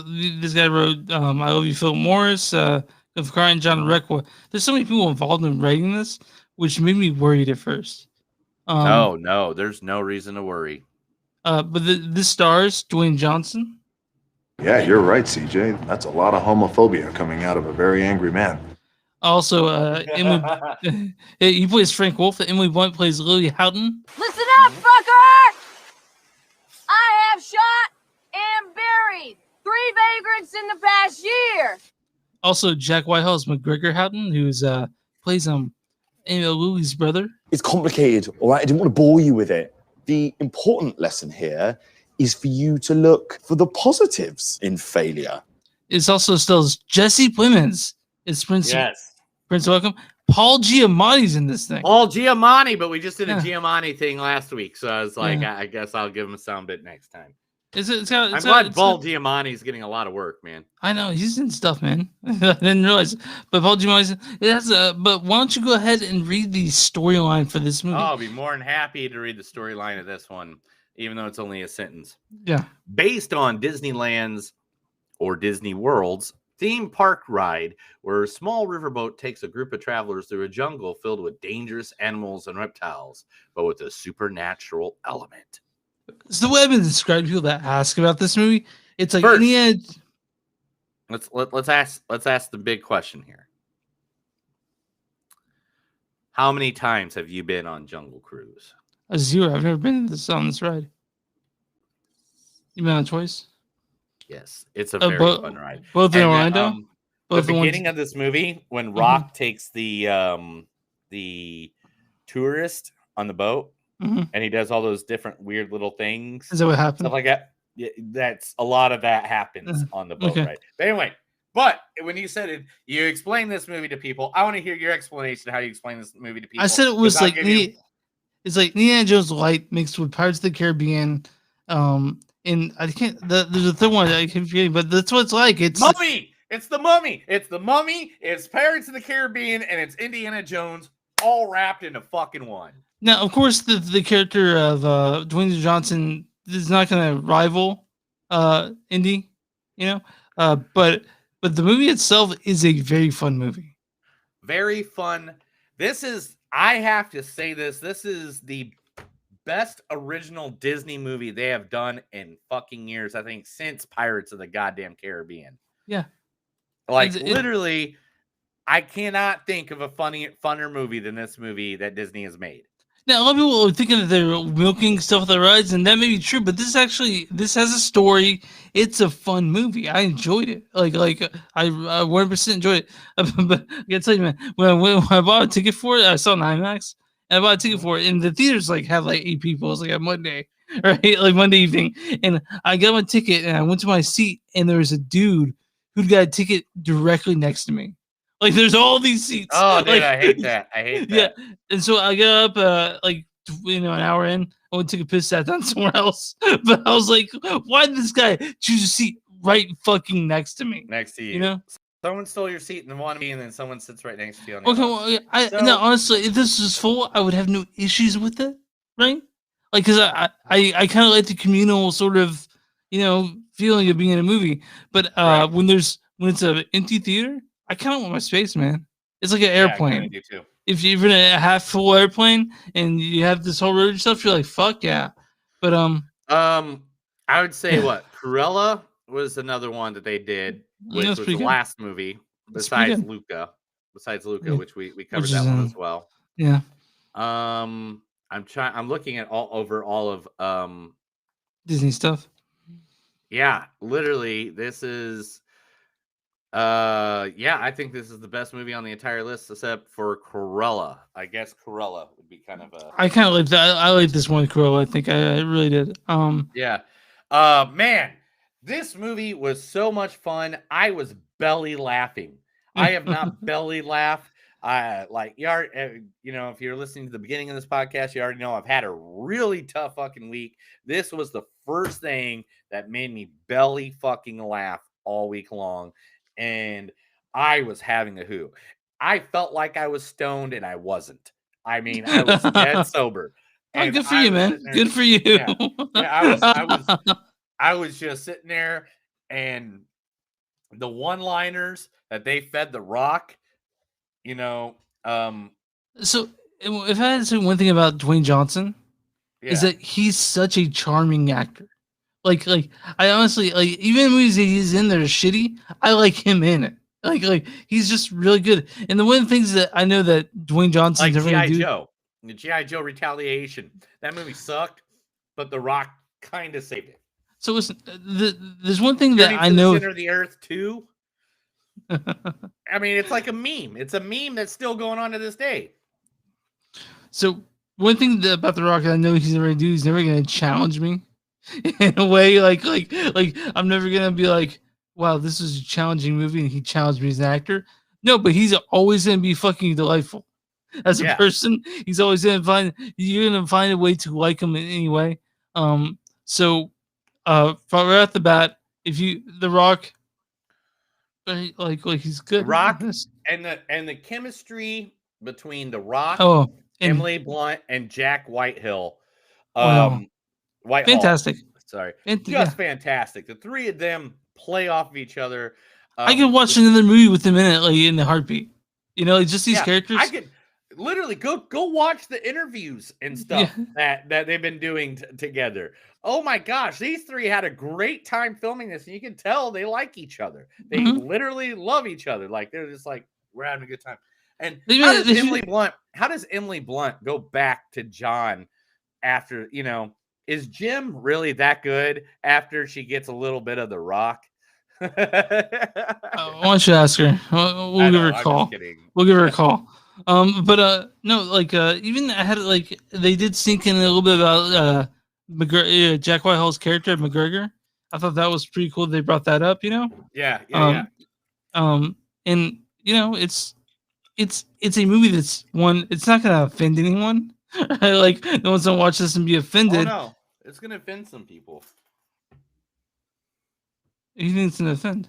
Speaker 2: this guy wrote I Love You, Philip Morris, Ficarra, and John Requa. There's so many people involved in writing this, which made me worried at first.
Speaker 1: No, there's no reason to worry.
Speaker 2: But this stars Dwayne Johnson.
Speaker 7: Yeah, you're right, CJ. That's a lot of homophobia coming out of a very angry man.
Speaker 2: Also, Emily, he plays Frank Wolf. Emily Blunt plays Lily Houghton.
Speaker 9: Listen up, fucker! I have shot and buried 3 vagrants in the past year.
Speaker 2: Also, Jack Whitehall is McGregor Houghton, who's plays Lily's brother.
Speaker 8: It's complicated, all right? I didn't want to bore you with it. The important lesson here is for you to look for the positives in failure.
Speaker 2: It also stars Jesse Plemons. It's Prince Welcome. Paul Giamatti's in this thing.
Speaker 1: Paul Giamatti, but we just did a Giamatti thing last week, so I was like, I guess I'll give him a sound bit next time.
Speaker 2: I'm
Speaker 1: glad Paul Giamatti's getting a lot of work, man.
Speaker 2: I know he's in stuff, man. I didn't realize, but Paul Giamatti's. But why don't you go ahead and read the storyline for this movie?
Speaker 1: Oh, I'll be more than happy to read the storyline of this one, even though it's only a sentence.
Speaker 2: Yeah.
Speaker 1: Based on Disneyland's or Disney World's theme park ride, where a small riverboat takes a group of travelers through a jungle filled with dangerous animals and reptiles, but with a supernatural element.
Speaker 2: So the way I've been describing people that ask about this movie, it's like
Speaker 1: First,
Speaker 2: in the end.
Speaker 1: Let's ask the big question here. How many times have you been on Jungle Cruise?
Speaker 2: A 0. I've never been on this ride. You been on it twice?
Speaker 1: Yes, it's a very fun ride.
Speaker 2: Both in Orlando.
Speaker 1: The beginning of this movie, when Rock takes the tourist on the boat, and he does all those different weird little things.
Speaker 2: Is that what happened?
Speaker 1: Stuff like that. Yeah, that's a lot of that happens on the boat, right? But anyway, but when you said it, you explained this movie to people. I want to hear your explanation of how you explain this movie to people.
Speaker 2: I said it was like it's like Indiana Jones Light mixed with Pirates of the Caribbean. And I can't. There's a third one that I keep forgetting, but that's what it's like. It's
Speaker 1: Mummy. It's the Mummy. It's the Mummy. It's Pirates of the Caribbean, and it's Indiana Jones, all wrapped into fucking one.
Speaker 2: Now, of course, the character of Dwayne Johnson is not going to rival Indy, but the movie itself is a very fun movie.
Speaker 1: Very fun. I have to say this is the best original Disney movie they have done in fucking years. I think since Pirates of the goddamn Caribbean.
Speaker 2: Yeah.
Speaker 1: Like
Speaker 2: It-
Speaker 1: literally, I cannot think of a funner movie than this movie that Disney has made.
Speaker 2: Now, a lot of people are thinking that they're milking stuff at the rides, and that may be true. But this has a story. It's a fun movie. I enjoyed it. I 100% enjoyed it. But I gotta tell you, man, when I bought a ticket for it, I saw an IMAX, and I bought a ticket for it, and the theaters had like 8 people. It was like a Monday, right? Like Monday evening, and I got my ticket, and I went to my seat, and there was a dude who'd got a ticket directly next to me. Like there's all these seats.
Speaker 1: Oh, dude,
Speaker 2: like,
Speaker 1: I hate that. I hate
Speaker 2: yeah,
Speaker 1: that.
Speaker 2: and so I got up an hour in. I went to take a piss, sat down somewhere else. But I was like, why did this guy choose a seat right fucking next to me?
Speaker 1: Next to you.
Speaker 2: You know?
Speaker 1: Someone stole your seat and wanted me, and then someone sits right next to you. On the
Speaker 2: Okay,
Speaker 1: other.
Speaker 2: well, no, honestly, if this was full, I would have no issues with it, right? Like, because I kind of like the communal sort of, feeling of being in a movie. But
Speaker 1: Right.
Speaker 2: when it's an empty theater, I kind of want my space, man. It's like an airplane.
Speaker 1: Yeah, I kinda do too.
Speaker 2: If you're in a half full airplane and you have this whole road stuff, you're like, fuck yeah. But
Speaker 1: I would say what Cruella was another one that they did, which
Speaker 2: that's
Speaker 1: was
Speaker 2: pretty
Speaker 1: the
Speaker 2: good.
Speaker 1: last movie
Speaker 2: That's pretty
Speaker 1: besides
Speaker 2: good.
Speaker 1: Luca.
Speaker 2: Yeah.
Speaker 1: Which we covered
Speaker 2: Which
Speaker 1: that
Speaker 2: is,
Speaker 1: one as well.
Speaker 2: Yeah,
Speaker 1: I'm looking at all of
Speaker 2: Disney stuff.
Speaker 1: yeah, literally this is I think this is the best movie on the entire list except for Cruella. I guess Cruella would be kind of a
Speaker 2: I kind of like that. I like this one, Cruella. I think I really did.
Speaker 1: yeah. Man, this movie was so much fun. I was belly laughing. I have not belly laughed. Like if you're listening to the beginning of this podcast, you already know I've had a really tough fucking week. This was the first thing that made me belly fucking laugh all week long, and I was having a hoo. I felt like I was stoned, and I wasn't. I mean, I was dead sober.
Speaker 2: Oh,
Speaker 1: And
Speaker 2: good for
Speaker 1: I
Speaker 2: you,
Speaker 1: was
Speaker 2: man.
Speaker 1: sitting there-
Speaker 2: Good for you.
Speaker 1: Yeah, I was just sitting there, and the one-liners that they fed the Rock,
Speaker 2: So, if I had to say one thing about Dwayne Johnson, is
Speaker 1: yeah.
Speaker 2: that he's such a charming actor. Like I honestly even in movies that he's in that are shitty, I like him in it. Like he's just really good. And the one of the things that I know that Dwayne Johnson's
Speaker 1: Like
Speaker 2: never
Speaker 1: G.I.
Speaker 2: gonna do.
Speaker 1: Joe. The G.I. Joe Retaliation. That movie sucked, but The Rock kind of saved it.
Speaker 2: So listen, there's one thing that
Speaker 1: Journey
Speaker 2: I
Speaker 1: to the
Speaker 2: know.
Speaker 1: Center of the Earth 2. I mean, it's like a meme. It's a meme that's still going on to this day.
Speaker 2: So one thing about The Rock that I know he's never gonna do, he's never gonna challenge me in a way like I'm never gonna be like, wow, this is a challenging movie and he challenged me as an actor. No, but he's always gonna be fucking delightful as a
Speaker 1: Yeah.
Speaker 2: person. He's always gonna you're gonna find a way to like him in any way. So right off the bat, if you The Rock, like he's good.
Speaker 1: The Rock and the chemistry between The Rock,
Speaker 2: Oh, and
Speaker 1: Emily Blunt, and Jack Whitehall.
Speaker 2: Wow.
Speaker 1: Whitehall.
Speaker 2: Fantastic.
Speaker 1: Sorry.
Speaker 2: Yeah.
Speaker 1: Just fantastic. The three of them play off of each other.
Speaker 2: I could watch another movie with them in it, like in the heartbeat. Just these characters.
Speaker 1: I could literally go watch the interviews and stuff that they've been doing together. Oh my gosh, these three had a great time filming this, and you can tell they like each other. They literally love each other. Like they're just like, we're having a good time. And how does Emily Blunt go back to John after, is Jim really that good after she gets a little bit of The Rock?
Speaker 2: Why don't you ask her? We'll give her a call. We'll give her a call. But no, even I had they did sink in a little bit about Jack Whitehall's character McGregor. I thought that was pretty cool. They brought that up,
Speaker 1: Yeah.
Speaker 2: And it's a movie that's it's not gonna offend anyone. Like no one's gonna watch this and be offended.
Speaker 1: Oh no, it's gonna offend some people.
Speaker 2: You think it's gonna offend?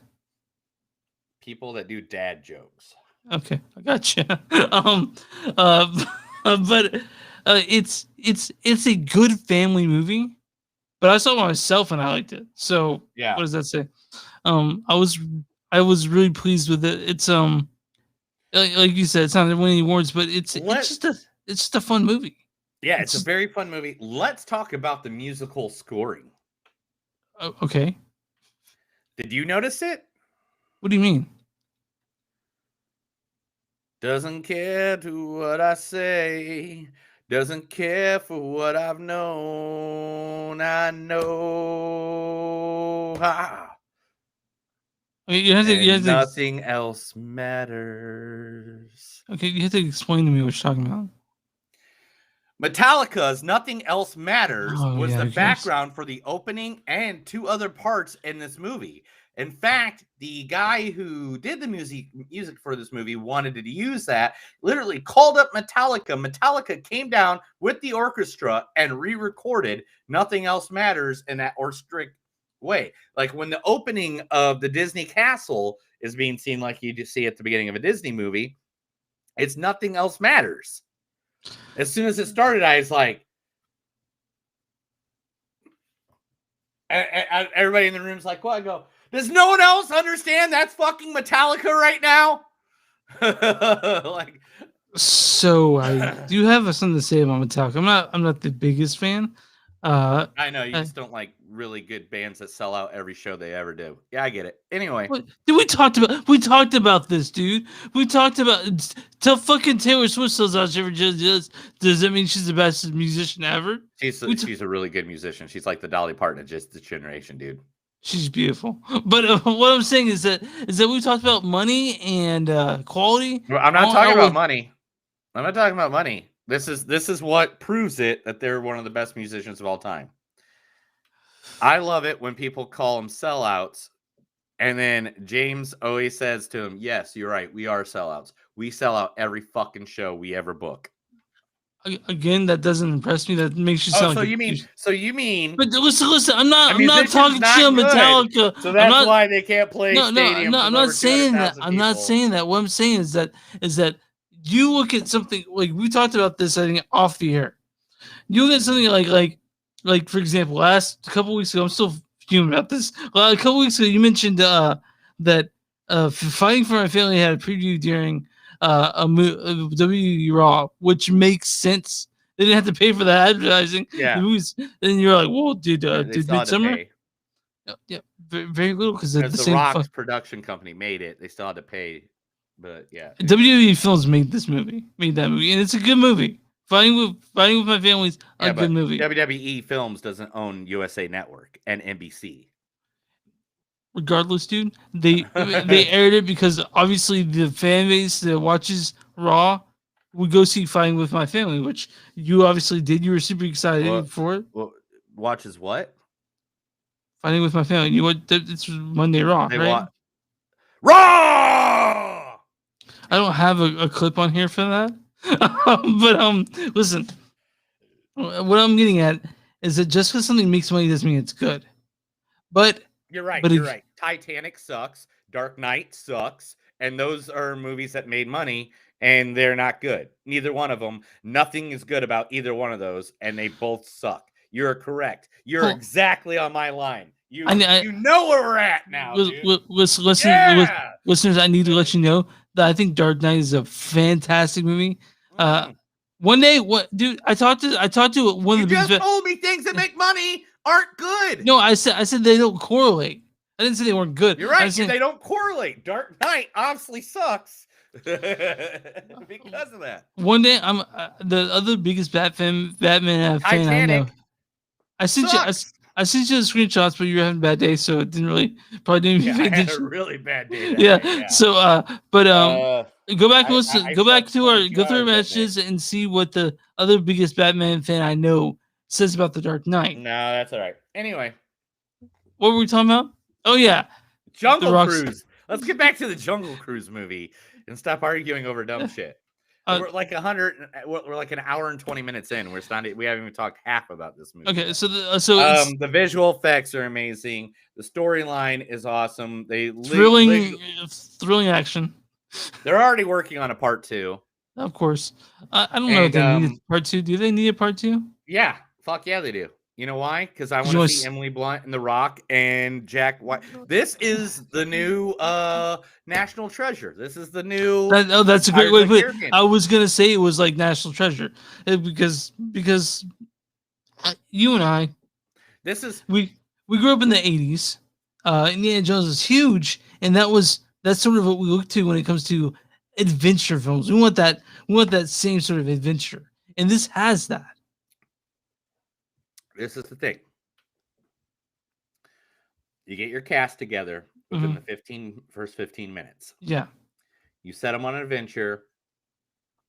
Speaker 1: People that do dad jokes.
Speaker 2: Okay, I gotcha. But it's a good family movie. But I saw it myself and I liked it. So
Speaker 1: yeah,
Speaker 2: what does that say? I was really pleased with it. It's like you said, it's not winning awards, but it's just a fun movie.
Speaker 1: Yeah, it's a very fun movie. Let's talk about the musical scoring.
Speaker 2: Okay.
Speaker 1: Did you notice it?
Speaker 2: What do you mean?
Speaker 1: Doesn't care to what I say. Doesn't care for what I've known. I know.
Speaker 2: Okay, you have
Speaker 1: And
Speaker 2: to
Speaker 1: nothing else matters.
Speaker 2: okay, you have to explain to me what you're talking about.
Speaker 1: Metallica's Nothing Else Matters
Speaker 2: Oh
Speaker 1: was
Speaker 2: yeah,
Speaker 1: the
Speaker 2: who cares?
Speaker 1: background for the opening and 2 other parts in this movie. In fact, the guy who did the music for this movie wanted to use that, literally called up Metallica. Metallica came down with the orchestra and re-recorded Nothing Else Matters in that orchestric way. Like when the opening of the Disney castle is being seen like you just see at the beginning of a Disney movie, it's Nothing Else Matters. As soon as it started, I was like, everybody in the room's like, what? I go, does no one else understand that's fucking Metallica right now? Like,
Speaker 2: So I do have something to say about Metallica. I'm not the biggest fan.
Speaker 1: I know you
Speaker 2: I-
Speaker 1: just don't like really good bands that sell out every show they ever do. Yeah, I get it. Anyway,
Speaker 2: What? Dude, we talked about this, dude. We talked about till fucking Taylor Swift sells out every does that mean she's the best musician ever?
Speaker 1: she's a really good musician. She's like the Dolly Parton of just this generation, dude.
Speaker 2: She's beautiful. But what I'm saying is that we talked about money and quality.
Speaker 1: I'm not talking about money. I'm not talking about money. This is what proves it that they're one of the best musicians of all time. I love it when people call them sellouts. And then James always says to him, yes, you're right. We are sellouts. We sell out every fucking show we ever book.
Speaker 2: Again, that doesn't impress me. That makes you sound like
Speaker 1: so you mean
Speaker 2: But listen, I'm not talking shit on Metallica.
Speaker 1: So that's why they can't play stadiums.
Speaker 2: I'm not saying that. I'm not saying that. What I'm saying is that you look at something like we talked about this, I think, off the air. You look at something like for example, a couple weeks ago, I'm still fuming about this. A couple weeks ago, you mentioned that Fighting for My Family had a preview during WWE Raw, which makes sense. They didn't have to pay for the advertising.
Speaker 1: Yeah.
Speaker 2: The movies, and you're like, well, did
Speaker 1: Midsummer?
Speaker 2: Yeah, very little because the
Speaker 1: the
Speaker 2: same
Speaker 1: Rock's production company made it. They still had to pay, but yeah.
Speaker 2: WWE Films made that movie, and it's a good movie. Fighting with My Family's a good movie.
Speaker 1: WWE Films doesn't own USA Network and NBC.
Speaker 2: Regardless, dude, they aired it because obviously the fan base that watches Raw would go see Fighting with My Family, which you obviously did. You were super excited for it.
Speaker 1: Well, watches what?
Speaker 2: Fighting with My Family. You what? It's Monday Raw, right?
Speaker 1: Raw.
Speaker 2: I don't have a clip on here for that, but listen. What I'm getting at is that just because something makes money doesn't mean it's good. But
Speaker 1: you're right.
Speaker 2: But
Speaker 1: you're right. Titanic sucks. Dark Knight sucks. And those are movies that made money, and they're not good. Neither one of them. Nothing is good about either one of those, and they both suck. You're correct. You're exactly on my line. You know where we're at now.
Speaker 2: Listeners, I need to let you know that I think Dark Knight is a fantastic movie. One day, dude? I talked to one of the.
Speaker 1: You just told me things that make money aren't good.
Speaker 2: No, I said they don't correlate. I didn't say they weren't good.
Speaker 1: You're right. They don't correlate. Dark Knight obviously sucks because of that.
Speaker 2: One day, I'm the other biggest Batman fan I know. I sent you the screenshots, but you were having a bad day, so it probably didn't even
Speaker 1: I had a really bad day.
Speaker 2: Yeah. So, go back and go through our messages and see what the other biggest Batman fan I know says about the Dark Knight.
Speaker 1: No, that's all right. Anyway,
Speaker 2: what were we talking about? Oh yeah,
Speaker 1: Jungle Cruise. Let's get back to the Jungle Cruise movie and stop arguing over dumb shit. We're like we're like an hour and 20 minutes in. We haven't even talked half about this movie.
Speaker 2: Okay, so
Speaker 1: the visual effects are amazing. The storyline is awesome.
Speaker 2: Thrilling action.
Speaker 1: They're already working on a part 2.
Speaker 2: Of course. I don't know if they need a part 2. Do they need a part 2?
Speaker 1: Yeah. Fuck yeah, they do. You know why? Because I
Speaker 2: You
Speaker 1: want to
Speaker 2: wanna
Speaker 1: see
Speaker 2: s-
Speaker 1: Emily Blunt and The Rock and Jack White. This is the new National Treasure. This is the new
Speaker 2: that's a great
Speaker 1: Pirates
Speaker 2: way
Speaker 1: of
Speaker 2: to
Speaker 1: the
Speaker 2: put it.
Speaker 1: Caribbean.
Speaker 2: I was gonna say it was like National Treasure because you and I
Speaker 1: This is
Speaker 2: we grew up in the 80s. Indiana Jones was huge, and that's sort of what we look to when it comes to adventure films. We want that same sort of adventure, and this has that.
Speaker 1: the thing. You get your cast together within
Speaker 2: Mhm.
Speaker 1: the first 15 minutes.
Speaker 2: Yeah.
Speaker 1: You set them on an adventure.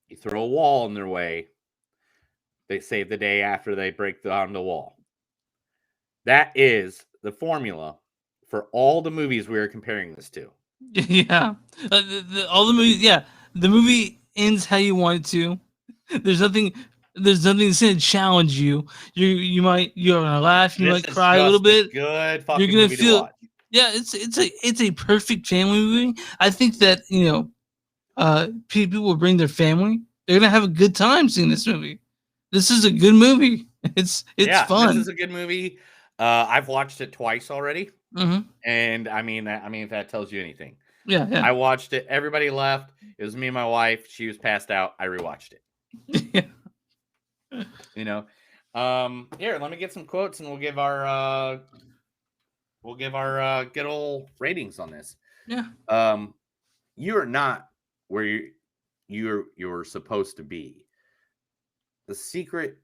Speaker 1: You throw a wall in their way. They save the day after they break down the wall. That is the formula for all the movies we are comparing this to.
Speaker 2: Yeah. All the movies. Yeah, the movie ends how you want it to. There's nothing. There's nothing that's gonna challenge you. You're gonna laugh. You
Speaker 1: This
Speaker 2: might
Speaker 1: is
Speaker 2: cry a little
Speaker 1: just a
Speaker 2: bit.
Speaker 1: good
Speaker 2: You're
Speaker 1: fucking
Speaker 2: gonna
Speaker 1: movie to
Speaker 2: feel.
Speaker 1: watch.
Speaker 2: Yeah, it's a perfect family movie. I think that people will bring their family. They're gonna have a good time seeing this movie. This is a good movie. It's
Speaker 1: Yeah, this
Speaker 2: fun.
Speaker 1: is a good movie. I've watched it twice already,
Speaker 2: Hmm.
Speaker 1: and I mean, if that tells you anything,
Speaker 2: Yeah, yeah.
Speaker 1: I watched it. Everybody left. It was me and my wife. She was passed out. I rewatched it. You know, here, let me get some quotes, and we'll give our good old ratings on this.
Speaker 2: Yeah.
Speaker 1: You are not where you're supposed to be. The secret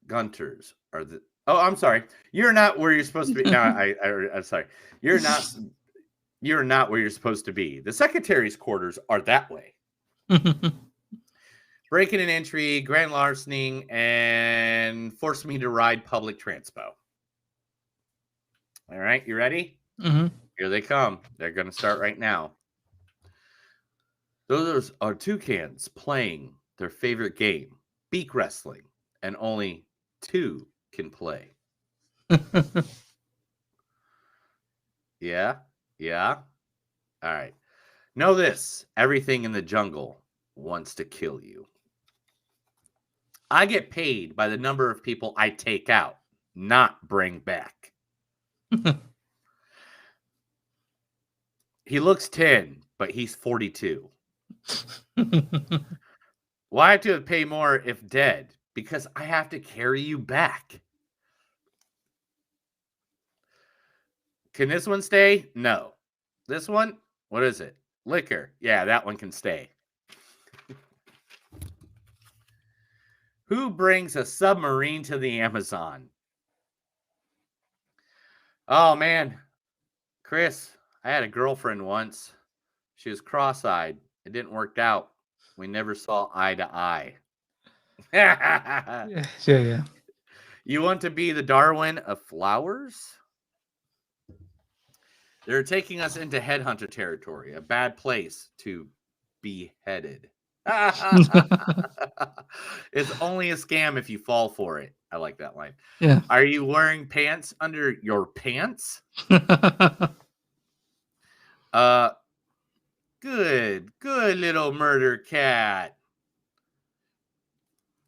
Speaker 1: Gunters are the. Oh, I'm sorry. You're not where you're supposed to be. No, I'm sorry. You're not. You're not where you're supposed to be. The secretary's quarters are that way. Breaking and entry, grand larceny, and force me to ride public transpo. All right, you ready?
Speaker 2: Hmm.
Speaker 1: Here they come. They're going to start right now. Those are toucans playing their favorite game, beak wrestling, and only two can play. Yeah, yeah. All right. Know this, everything in the jungle wants to kill you. I get paid by the number of people I take out, not bring back. He looks 10, but he's 42. Why have to pay more if dead? Because I have to carry you back. Can this one stay? No. This one? What is it? Liquor. Yeah, that one can stay. Who brings a submarine to the Amazon? Oh, man. Chris, I had a girlfriend once. She was cross-eyed. It didn't work out. We never saw eye to eye.
Speaker 2: Yeah.
Speaker 1: You want to be the Darwin of flowers? They're taking us into headhunter territory, a bad place to be headed. It's only a scam if you fall for it. I like that line.
Speaker 2: Yeah.
Speaker 1: Are you wearing pants under your pants? Good little murder cat.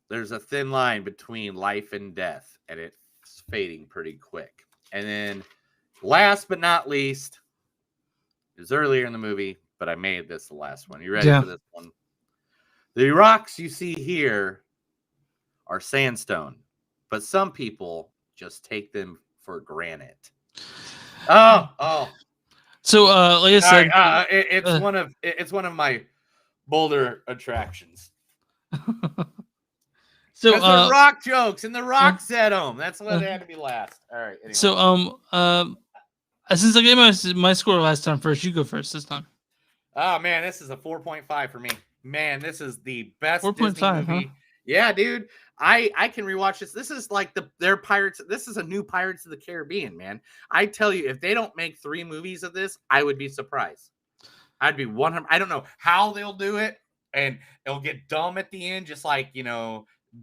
Speaker 1: There's a thin line between life and death, and it's fading pretty quick. And then, last but not least, it was earlier in the movie, but I made this the last one. You ready for this one? The rocks you see here are sandstone, but some people just take them for granite. Oh.
Speaker 2: So, like I said,
Speaker 1: it's one of my Boulder attractions.
Speaker 2: So,
Speaker 1: Because they're rock jokes, and the Rock said them. That's what it had to be last. All right. Anyway.
Speaker 2: So, since I gave my score last time first, you go first this time.
Speaker 1: Oh man, this is a 4.5 for me. Man, this is the best
Speaker 2: 4.5,
Speaker 1: Disney movie.
Speaker 2: huh?
Speaker 1: Yeah, dude. I can rewatch this. This is like their Pirates. This is a new Pirates of the Caribbean, man. I tell you, if they don't make 3 movies of this, I would be surprised. I'd be 100. I don't know how they'll do it, and it'll get dumb at the end, just like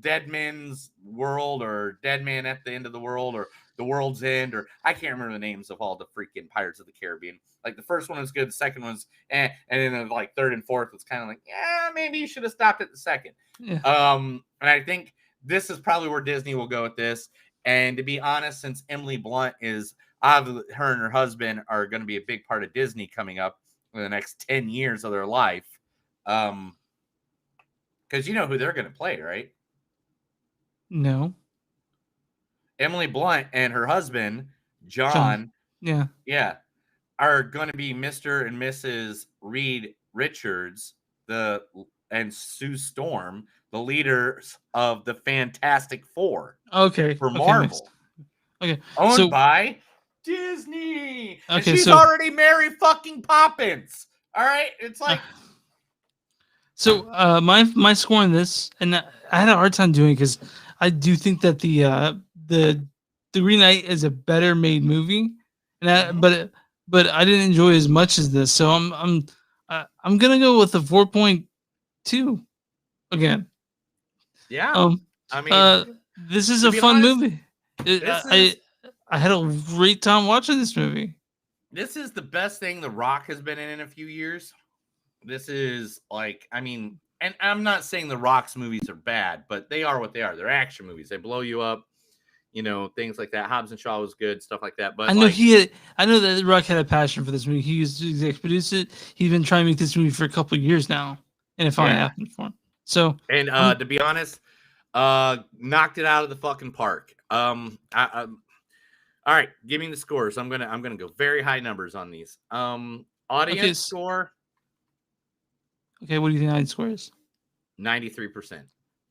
Speaker 1: Dead Man's World or Dead Man at the End of the World or The World's End, or I can't remember the names of all the freaking Pirates of the Caribbean. Like the first one was good, the second one's and then like third and fourth was kind of like, yeah, maybe you should have stopped at the second.
Speaker 2: Yeah.
Speaker 1: And I think this is probably where Disney will go with this. And to be honest, since Emily Blunt is her and her husband are going to be a big part of Disney coming up in the next 10 years of their life. Because you know who they're going to play, right?
Speaker 2: No.
Speaker 1: Emily Blunt and her husband, John.
Speaker 2: Yeah.
Speaker 1: Yeah. Are going to be Mr. and Mrs. Reed Richards, and Sue Storm, the leaders of the Fantastic Four.
Speaker 2: Okay.
Speaker 1: For
Speaker 2: okay,
Speaker 1: Marvel.
Speaker 2: Okay.
Speaker 1: Owned by Disney.
Speaker 2: Okay,
Speaker 1: And she's
Speaker 2: so-
Speaker 1: already Mary fucking Poppins. All right? It's like
Speaker 2: So my score on this, and I had a hard time doing it because I do think that the Green Knight is a better made movie, and but I didn't enjoy it as much as this. So I'm gonna go with a 4.2 again.
Speaker 1: yeah. I mean,
Speaker 2: this is
Speaker 1: to
Speaker 2: a
Speaker 1: be
Speaker 2: fun
Speaker 1: honest,
Speaker 2: movie.
Speaker 1: this
Speaker 2: I had a great time watching this movie.
Speaker 1: this is the best thing The Rock has been in a few years. This is like, I mean, and I'm not saying The Rock's movies are bad, but they are what they are. They're action movies. They blow you up, things like that. Hobbs and Shaw was good, stuff like that. But
Speaker 2: I know I know that The Rock had a passion for this movie. He used to executive produce it. He's been trying to make this movie for a couple of years now, and it finally happened for him. So,
Speaker 1: and to be honest, knocked it out of the fucking park. All right, give me the scores. I'm gonna go very high numbers on these. Audience score.
Speaker 2: Okay, what do you think the score is?
Speaker 1: 93%.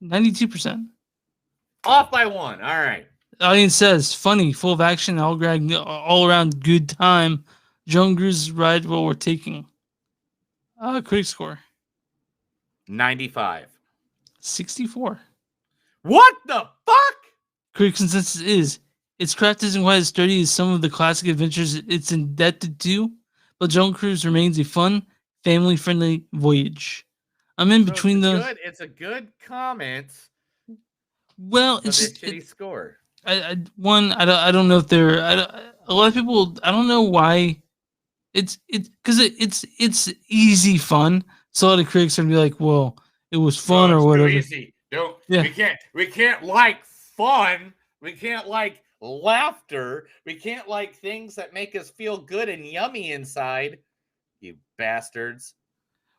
Speaker 2: 92%.
Speaker 1: Off by 1. All right.
Speaker 2: Audience says funny, full of action, all around good time. Joan Cruise's ride while we're taking. Critic score
Speaker 1: 95.
Speaker 2: 64.
Speaker 1: What the fuck?
Speaker 2: Critic consensus is its craft isn't quite as sturdy as some of the classic adventures it's indebted to, but Joan Cruise remains a fun, family-friendly voyage. I'm in between those.
Speaker 1: It's a good comment.
Speaker 2: Well,
Speaker 1: But
Speaker 2: it's
Speaker 1: a
Speaker 2: just
Speaker 1: shitty score.
Speaker 2: I don't know if they're a lot of people. I don't know why it's because it's easy fun. So a lot of critics are gonna be like, well, it was fun or whatever.
Speaker 1: Easy. We can't like fun. We can't like laughter. We can't like things that make us feel good and yummy inside. You bastards.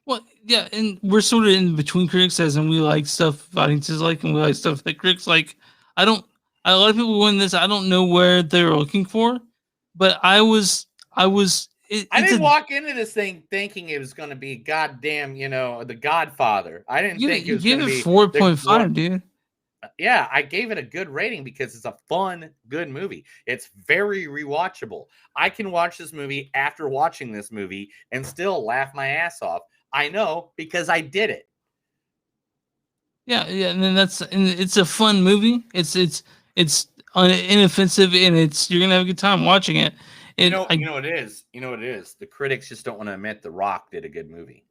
Speaker 2: Well, yeah, and we're sort of in between critics as and we like stuff audiences like and we like stuff that critics like. A lot of people win this. I don't know where they're looking for, but I
Speaker 1: didn't walk into this thing thinking it was going to be goddamn, The Godfather. I didn't think it was going to be
Speaker 2: 4.5, dude.
Speaker 1: Yeah, I gave it a good rating because it's a fun, good movie. It's very rewatchable. I can watch this movie after watching this movie and still laugh my ass off. I know because I did it.
Speaker 2: Yeah, and then it's a fun movie. It's inoffensive and you're gonna have a good time watching it.
Speaker 1: You know what it is. You know what it is. The critics just don't want to admit The Rock did a good movie.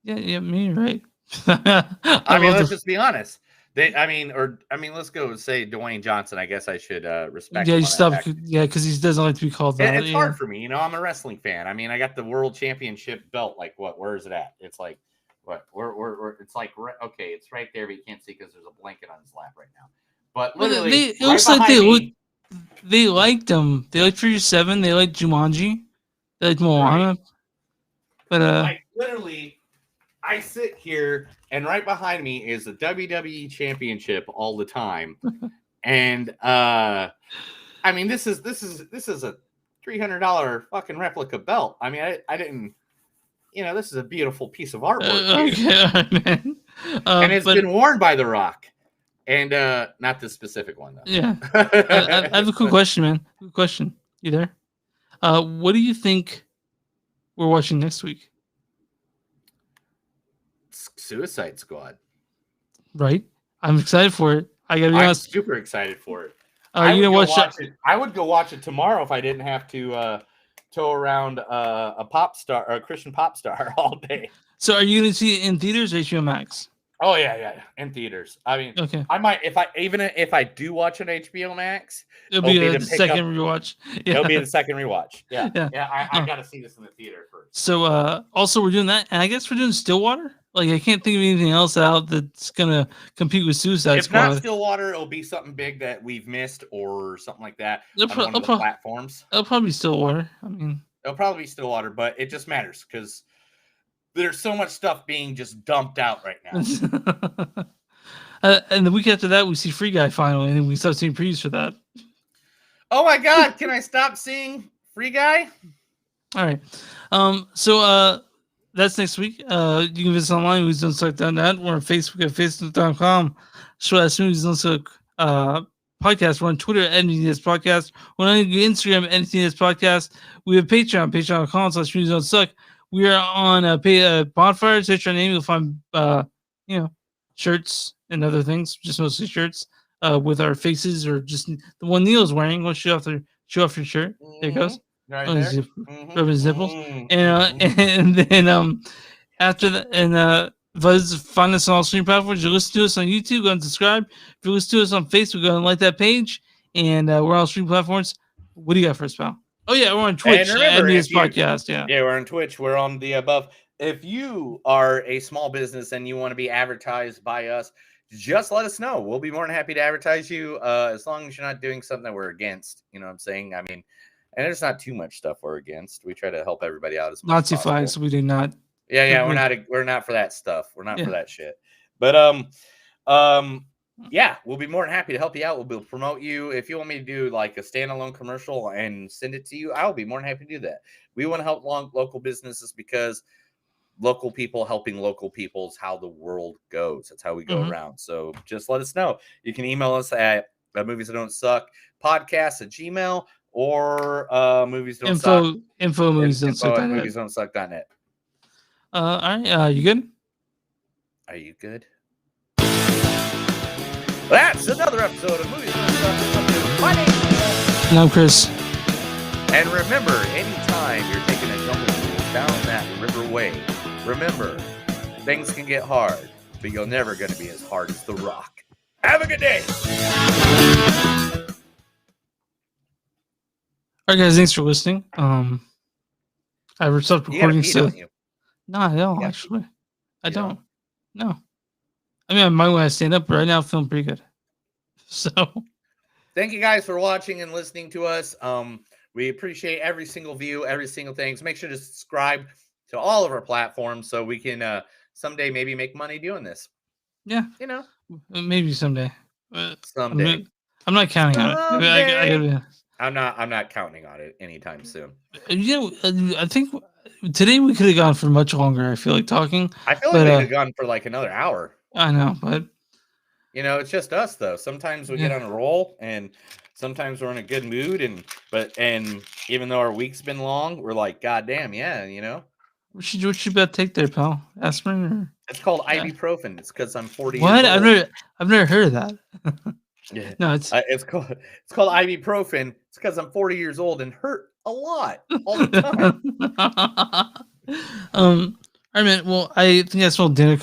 Speaker 2: Yeah, me right.
Speaker 1: Let's just be honest. Let's go say Dwayne Johnson. I guess I should respect.
Speaker 2: Yeah,
Speaker 1: him
Speaker 2: you stop. Yeah, because he doesn't like to be called that.
Speaker 1: It's hard for me. I'm a wrestling fan. I got the world championship belt. Like what? Where is it at? It's like what? Where? It's like okay. It's right there, but you can't see because there's a blanket on his lap right now. But literally,
Speaker 2: it looks like they liked them. They liked Furious 7. They liked Jumanji. They liked Moana.
Speaker 1: Right.
Speaker 2: But
Speaker 1: like literally, I sit here and right behind me is the WWE Championship all the time, and this is a $300 fucking replica belt. I didn't. This is a beautiful piece of artwork.
Speaker 2: Okay, man.
Speaker 1: And it's been worn by The Rock. And not this specific one, though.
Speaker 2: Yeah. I have a quick question, man. Quick question. You there? What do you think we're watching next week?
Speaker 1: Suicide Squad.
Speaker 2: Right? I'm excited for it. I gotta be honest.
Speaker 1: I'm super excited for it.
Speaker 2: You gonna watch it?
Speaker 1: I would go watch it tomorrow if I didn't have to tow around a pop star or a Christian pop star all day.
Speaker 2: So are you gonna see it in theaters or HBO Max?
Speaker 1: Oh yeah, in theaters.
Speaker 2: Okay.
Speaker 1: I might if I do watch on HBO Max,
Speaker 2: it'll be the second rewatch. Yeah.
Speaker 1: It'll be the second rewatch. Yeah.
Speaker 2: Yeah.
Speaker 1: I gotta see this in the theater first.
Speaker 2: So also we're doing that, and I guess we're doing Stillwater. Like I can't think of anything else out that's gonna compete with Suicide
Speaker 1: If not
Speaker 2: Squad.
Speaker 1: Stillwater, it'll be something big that we've missed or something like that
Speaker 2: It'll,
Speaker 1: on
Speaker 2: pro-
Speaker 1: one
Speaker 2: it'll,
Speaker 1: of the
Speaker 2: pro-
Speaker 1: platforms.
Speaker 2: it'll probably be Stillwater. I mean,
Speaker 1: It'll probably be Stillwater, but it just matters because there's so much stuff being just dumped out right now.
Speaker 2: and the week after that, we see Free Guy finally, and then we start seeing previews for that.
Speaker 1: Oh my God! Can I stop seeing Free Guy?
Speaker 2: All right. So that's next week. You can visit us online, moviesdon'tsuck.net. We're on Facebook at facebook.com/moviesdon'tsuck podcast. We're on Twitter at NTS Podcast. We're on Instagram at NTS Podcast. We have Patreon, patreon.com/moviesdon'tsuck. We are on Bonfire. Search our name. You'll find shirts and other things, just mostly shirts with our faces or just the one Neil's wearing. We'll show off your shirt. There it goes.
Speaker 1: Right
Speaker 2: Oh,
Speaker 1: there.
Speaker 2: he's rubbing his nipples.
Speaker 1: Mhm.
Speaker 2: And then after that, and find us on all streaming platforms. You listen to us on YouTube, go and subscribe. If you listen to us on Facebook, go and like that page. And we're on all streaming platforms. What do you got for us, pal? Oh yeah, we're on Twitch.
Speaker 1: And remember,
Speaker 2: this podcast. Yeah,
Speaker 1: we're on Twitch. We're on the above. If you are a small business and you want to be advertised by us, just let us know. We'll be more than happy to advertise you, as long as you're not doing something that we're against. You know what I'm saying? I mean, and there's not too much stuff we're against. We try to help everybody out as much
Speaker 2: Nazi
Speaker 1: as possible.
Speaker 2: flags. We do not.
Speaker 1: Yeah, we're not for that stuff. We're not for that shit. But yeah, we'll be more than happy to help you out. We'll promote you. If you want me to do like a standalone commercial and send it to you, I'll be more than happy to do that. We want to help local businesses because local people helping local people is how the world goes. That's how we go around. So just let us know. You can email us at movies that don't suck podcast at Gmail or movies don't suck
Speaker 2: info movies don't suck
Speaker 1: at moviesdon'tsuck.net.
Speaker 2: All right, you good?
Speaker 1: Are you good? That's another episode of Movies Don't Suck. My name is Paul.
Speaker 2: And I'm Chris.
Speaker 1: And remember, anytime you're taking a jumble down that river way, remember, things can get hard, but you're never going to be as hard as The Rock. Have a good day.
Speaker 2: All right, guys, thanks for listening. I stopped recording. No, I don't actually. I don't. No. I mean, I might want to stand up, but right now I'm feeling pretty good. So,
Speaker 1: thank you guys for watching and listening to us. We appreciate every single view, every single thing. So make sure to subscribe to all of our platforms so we can someday maybe make money doing this.
Speaker 2: Yeah, maybe someday.
Speaker 1: Someday.
Speaker 2: I'm not counting on it.
Speaker 1: I'm not counting on it anytime soon.
Speaker 2: I think today we could have gone for much longer. I feel like talking.
Speaker 1: I feel like we could have gone for like another hour.
Speaker 2: I know, but
Speaker 1: it's just us though. Sometimes we get on a roll, and sometimes we're in a good mood, and even though our week's been long, we're like, God damn, yeah. What you
Speaker 2: about to take there, pal? Aspirin? Or?
Speaker 1: It's called ibuprofen. It's because I'm 40.
Speaker 2: What?
Speaker 1: Years old.
Speaker 2: I've never heard of that.
Speaker 1: Yeah.
Speaker 2: No,
Speaker 1: it's called ibuprofen. It's because I'm 40 years old and hurt a lot all the time.
Speaker 2: All right, man. Well, I think I smell dinner